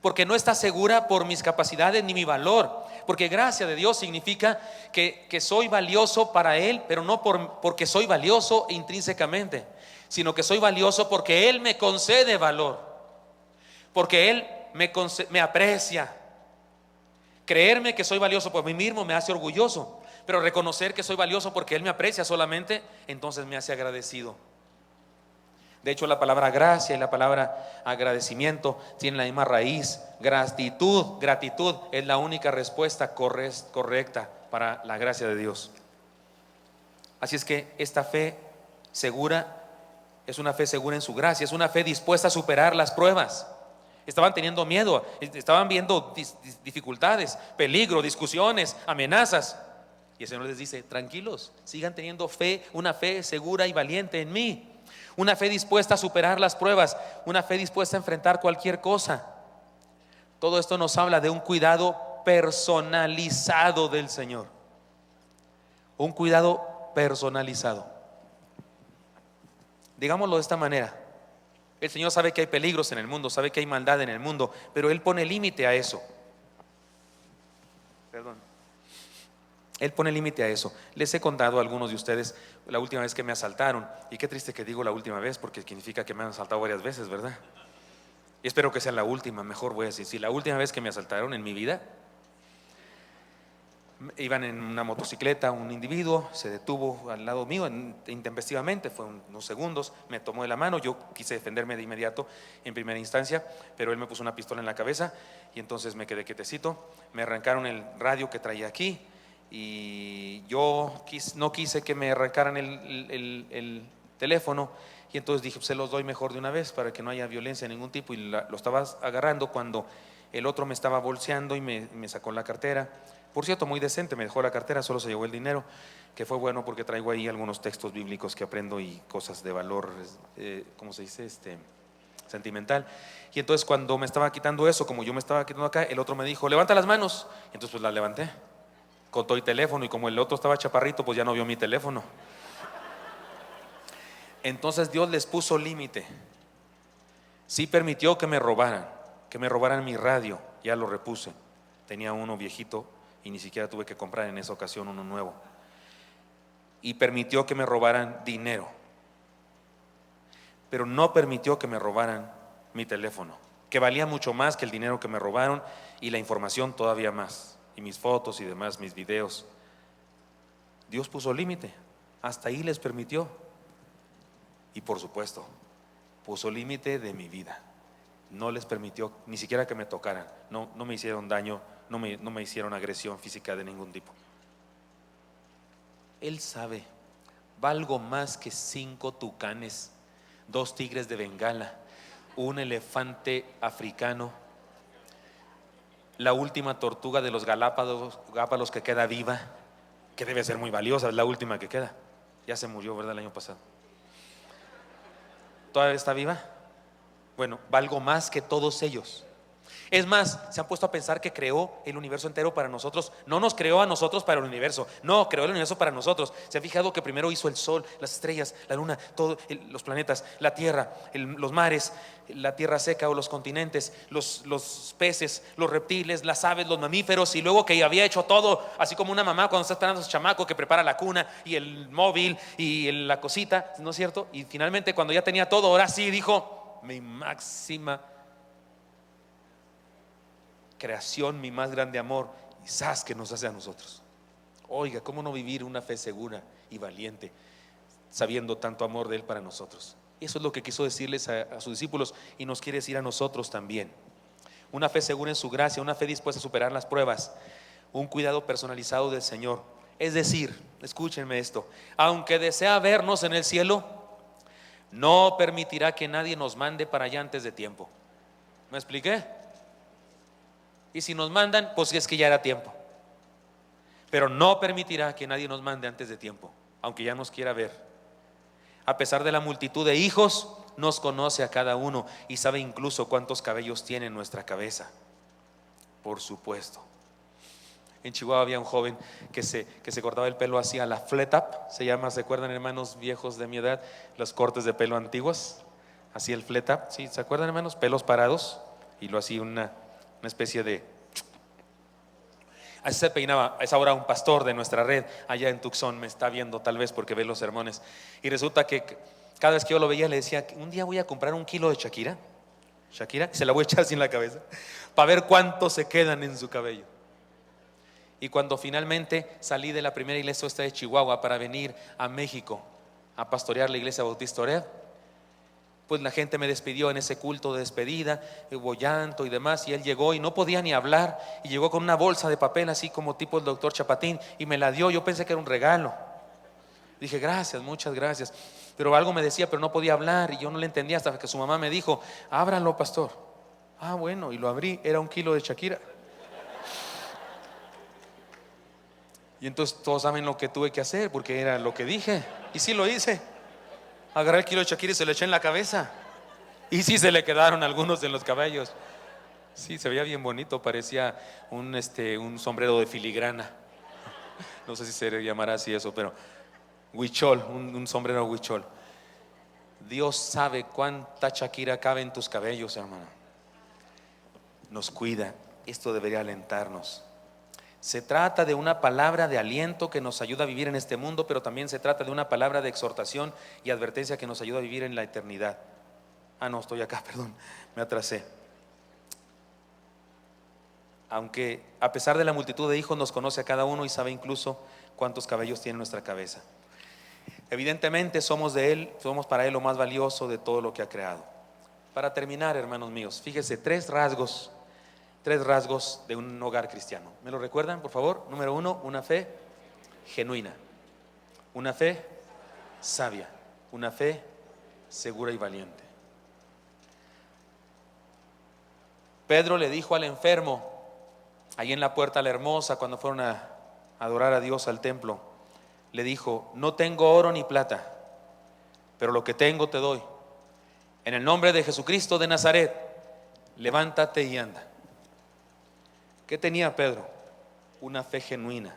porque no está segura por mis capacidades ni mi valor, porque gracia de Dios significa que soy valioso para Él, pero no porque soy valioso intrínsecamente, sino que soy valioso porque Él me concede valor. porque Él me aprecia. Creerme que soy valioso por mí mismo me hace orgulloso, pero reconocer que soy valioso porque Él me aprecia solamente, entonces me hace agradecido. De hecho, la palabra gracia y la palabra agradecimiento tienen la misma raíz. Gratitud es la única respuesta correcta para la gracia de Dios. Así es que esta fe segura es una fe segura en su gracia, es una fe dispuesta a superar las pruebas. Estaban teniendo miedo, estaban viendo dificultades, peligro, discusiones, amenazas. Y el Señor les dice: tranquilos, sigan teniendo fe, una fe segura y valiente en mí. Una fe dispuesta a superar las pruebas, una fe dispuesta a enfrentar cualquier cosa. Todo esto nos habla de un cuidado personalizado del Señor. Un cuidado personalizado. Digámoslo de esta manera: el Señor sabe que hay peligros en el mundo, sabe que hay maldad en el mundo, pero Él pone límite a eso. Él pone límite a eso. Les he contado a algunos de ustedes la última vez que me asaltaron. Y qué triste que digo la última vez, porque significa que me han asaltado varias veces, ¿verdad? Y espero que sea la última. Mejor voy a decir: si la última vez que me asaltaron en mi vida. Iban en una motocicleta, un individuo se detuvo al lado mío intempestivamente, fue unos segundos, me tomó de la mano, yo quise defenderme de inmediato en primera instancia, pero él me puso una pistola en la cabeza y entonces me quedé quietecito. Me arrancaron el radio que traía aquí y yo no quise que me arrancaran el teléfono, y entonces dije: se los doy mejor de una vez para que no haya violencia de ningún tipo, y lo estaba agarrando cuando el otro me estaba bolseando y me sacó la cartera. Por cierto, muy decente, me dejó la cartera, solo se llevó el dinero, que fue bueno porque traigo ahí algunos textos bíblicos que aprendo y cosas de valor, ¿cómo se dice? Sentimental. Y entonces cuando me estaba quitando eso, como yo me estaba quitando acá, el otro me dijo: levanta las manos. Entonces pues las levanté, con todo el teléfono, y como el otro estaba chaparrito, pues ya no vio mi teléfono. Entonces Dios les puso límite. Sí permitió que me robaran mi radio, ya lo repuse. Tenía uno viejito y ni siquiera tuve que comprar en esa ocasión uno nuevo. Y permitió que me robaran dinero, pero no permitió que me robaran mi teléfono, que valía mucho más que el dinero que me robaron, y la información todavía más, y mis fotos y demás, mis videos. Dios puso límite, hasta ahí les permitió. Y por supuesto, puso límite de mi vida. No les permitió ni siquiera que me tocaran, no me hicieron daño, no me hicieron agresión física de ningún tipo. Él sabe, valgo más que 5 tucanes, 2 tigres de Bengala, un elefante africano, la última tortuga de los Galápagos que queda viva, que debe ser muy valiosa, es la última que queda. Ya se murió, ¿verdad? El año pasado. ¿Todavía está viva? Bueno, valgo más que todos ellos. Es más, se han puesto a pensar que creó el universo entero para nosotros. No nos creó a nosotros para el universo, no, creó el universo para nosotros. ¿Se ha fijado que primero hizo el sol, las estrellas, la luna, los planetas, la tierra, los mares, la tierra seca o los continentes, los peces, los reptiles, las aves, los mamíferos? Y luego que había hecho todo, así como una mamá cuando está esperando a su chamaco, que prepara la cuna y el móvil y la cosita, ¿no es cierto? Y finalmente, cuando ya tenía todo, ahora sí dijo: mi máxima creación, mi más grande amor, quizás que nos hace a nosotros. Oiga, ¿cómo no vivir una fe segura y valiente, sabiendo tanto amor de Él para nosotros? Eso es lo que quiso decirles a sus discípulos, y nos quiere decir a nosotros también. Una fe segura en su gracia, una fe dispuesta a superar las pruebas, un cuidado personalizado del Señor. Es decir, escúchenme esto: aunque desea vernos en el cielo, no permitirá que nadie nos mande para allá antes de tiempo. ¿Me expliqué? Y si nos mandan, pues es que ya era tiempo. Pero no permitirá que nadie nos mande antes de tiempo, aunque ya nos quiera ver. A pesar de la multitud de hijos, nos conoce a cada uno y sabe incluso cuántos cabellos tiene en nuestra cabeza. Por supuesto. En Chihuahua había un joven que se cortaba el pelo así a la flat up, se llama, ¿se acuerdan, hermanos viejos de mi edad? Los cortes de pelo antiguos, así el flat up, ¿sí? ¿Se acuerdan, hermanos? Pelos parados, y lo hacía una especie de... Así se peinaba. Es ahora un pastor de nuestra red allá en Tucson, me está viendo tal vez porque ve los sermones, y resulta que cada vez que yo lo veía le decía: un día voy a comprar 1 kilo de Shakira Shakira, se la voy a echar así en la cabeza para ver cuántos se quedan en su cabello. Y cuando finalmente salí de la primera iglesia esta de Chihuahua para venir a México a pastorear la iglesia Bautista Ored, pues la gente me despidió en ese culto de despedida, hubo llanto y demás, y él llegó y no podía ni hablar, y llegó con una bolsa de papel así como tipo el doctor Chapatín, y me la dio. Yo pensé que era un regalo. Dije, gracias, muchas gracias, pero algo me decía, pero no podía hablar, y yo no le entendía hasta que su mamá me dijo, ábralo, pastor. Ah, bueno, y lo abrí, era 1 kilo de Shakira. Y entonces todos saben lo que tuve que hacer, porque era lo que dije, y sí lo hice. Agarré el kilo de Shakira y se lo eché en la cabeza, y sí se le quedaron algunos en los cabellos. Sí, se veía bien bonito, parecía un sombrero de filigrana. No sé si se llamará así eso, pero huichol, un sombrero huichol. Dios sabe cuánta Shakira cabe en tus cabellos, hermano. Nos cuida, esto debería alentarnos. Se trata de una palabra de aliento que nos ayuda a vivir en este mundo, pero también se trata de una palabra de exhortación y advertencia que nos ayuda a vivir en la eternidad. Ah, no, estoy acá, perdón, me atrasé. Aunque a pesar de la multitud de hijos nos conoce a cada uno y sabe incluso cuántos cabellos tiene nuestra cabeza. Evidentemente somos de Él, somos para Él lo más valioso de todo lo que ha creado. Para terminar, hermanos míos, fíjese, tres rasgos de un hogar cristiano. ¿Me lo recuerdan, por favor? Número 1, una fe genuina, una fe sabia, una fe segura y valiente. Pedro le dijo al enfermo, ahí en la puerta la hermosa, cuando fueron a adorar a Dios al templo, le dijo, no tengo oro ni plata, pero lo que tengo te doy. En el nombre de Jesucristo de Nazaret, levántate y anda. ¿Qué tenía Pedro? Una fe genuina,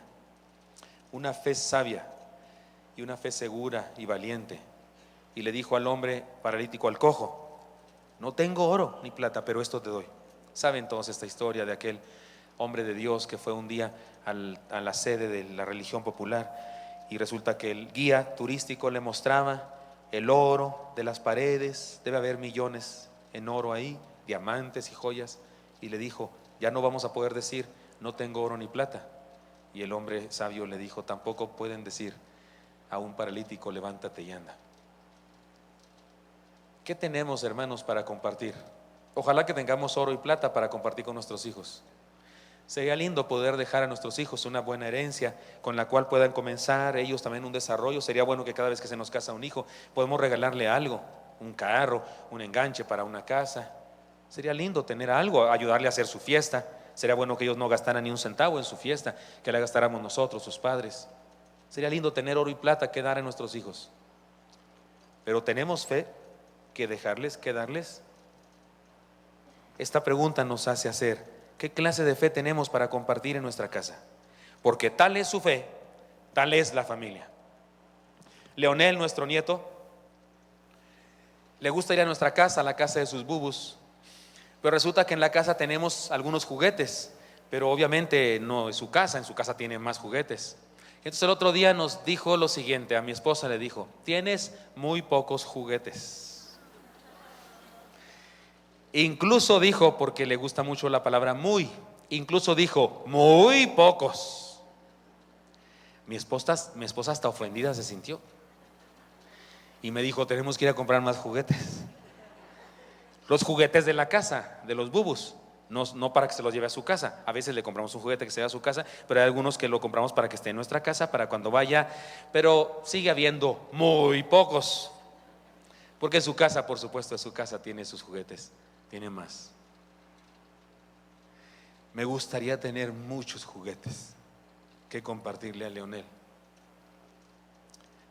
una fe sabia y una fe segura y valiente. Y le dijo al hombre paralítico, al cojo, no tengo oro ni plata, pero esto te doy. Saben todos esta historia de aquel hombre de Dios que fue un día a la sede de la religión popular, y resulta que el guía turístico le mostraba el oro de las paredes, debe haber millones en oro ahí, diamantes y joyas, y le dijo, ya no vamos a poder decir no tengo oro ni plata. Y el hombre sabio le dijo, tampoco pueden decir a un paralítico levántate y anda. ¿Qué tenemos, hermanos, para compartir? Ojalá que tengamos oro y plata para compartir con nuestros hijos. Sería lindo poder dejar a nuestros hijos una buena herencia con la cual puedan comenzar ellos también un desarrollo. Sería bueno que cada vez que se nos casa un hijo podemos regalarle algo, un carro, un enganche para una casa. Sería lindo tener algo, ayudarle a hacer su fiesta. Sería bueno que ellos no gastaran ni un centavo en su fiesta, que la gastáramos nosotros, sus padres. Sería lindo tener oro y plata que dar a nuestros hijos. Pero tenemos fe que dejarles, que darles. Esta pregunta nos hace hacer, ¿qué clase de fe tenemos para compartir en nuestra casa? Porque tal es su fe, tal es la familia. Leonel, nuestro nieto, le gusta ir a nuestra casa, a la casa de sus bubus, pero resulta que en la casa tenemos algunos juguetes, pero obviamente no es su casa, en su casa tiene más juguetes. Entonces el otro día nos dijo lo siguiente, a mi esposa le dijo, tienes muy pocos juguetes. Incluso dijo, porque le gusta mucho la palabra muy, incluso dijo, muy pocos. Mi esposa hasta ofendida se sintió y me dijo, tenemos que ir a comprar más juguetes. Los juguetes de la casa, de los bubus, no para que se los lleve a su casa. A veces le compramos un juguete que se lleve a su casa, pero hay algunos que lo compramos para que esté en nuestra casa, para cuando vaya. Pero sigue habiendo muy pocos, porque su casa, por supuesto, su casa tiene sus juguetes, tiene más. Me gustaría tener muchos juguetes que compartirle a Leonel,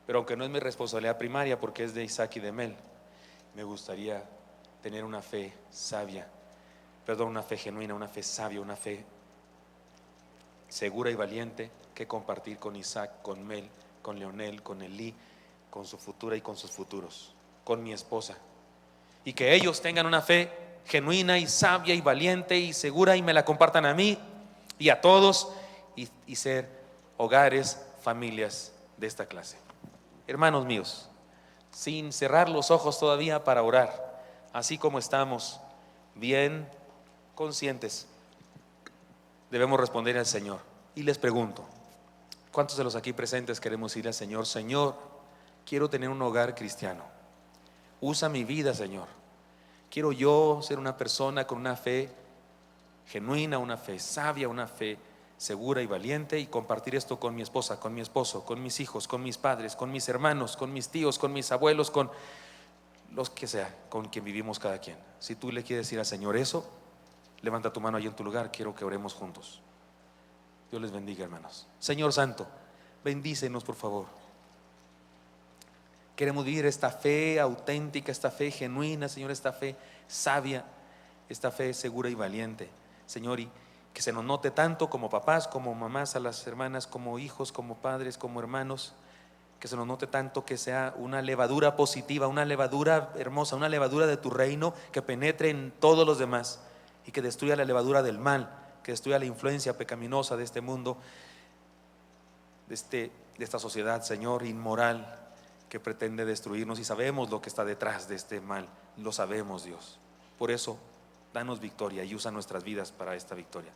pero aunque no es mi responsabilidad primaria porque es de Isaac y de Mel, me gustaría tener una fe sabia, una fe genuina, una fe sabia, una fe segura y valiente que compartir con Isaac, con Mel, con Leonel, con Elí, con su futura y con sus futuros, con mi esposa, y que ellos tengan una fe genuina y sabia y valiente y segura y me la compartan a mí y a todos y ser hogares, familias de esta clase. Hermanos míos, sin cerrar los ojos todavía para orar, así como estamos, bien conscientes, debemos responder al Señor. Y les pregunto, ¿cuántos de los aquí presentes queremos decirle al Señor: Señor, quiero tener un hogar cristiano, usa mi vida, Señor, quiero yo ser una persona con una fe genuina, una fe sabia, una fe segura y valiente, y compartir esto con mi esposa, con mi esposo, con mis hijos, con mis padres, con mis hermanos, con mis tíos, con mis abuelos, con los que sea, con quien vivimos cada quien? Si tú le quieres decir al Señor eso, levanta tu mano ahí en tu lugar, quiero que oremos juntos. Dios les bendiga, hermanos. Señor Santo, bendícenos, por favor. Queremos vivir esta fe auténtica, esta fe genuina, Señor, esta fe sabia, esta fe segura y valiente, Señor, y que se nos note tanto como papás, como mamás, a las hermanas, como hijos, como padres, como hermanos, que se nos note tanto, que sea una levadura positiva, una levadura hermosa, una levadura de tu reino que penetre en todos los demás y que destruya la levadura del mal, que destruya la influencia pecaminosa de este mundo, de esta sociedad, Señor, inmoral, que pretende destruirnos, y sabemos lo que está detrás de este mal, lo sabemos, Dios. Por eso, danos victoria y usa nuestras vidas para esta victoria.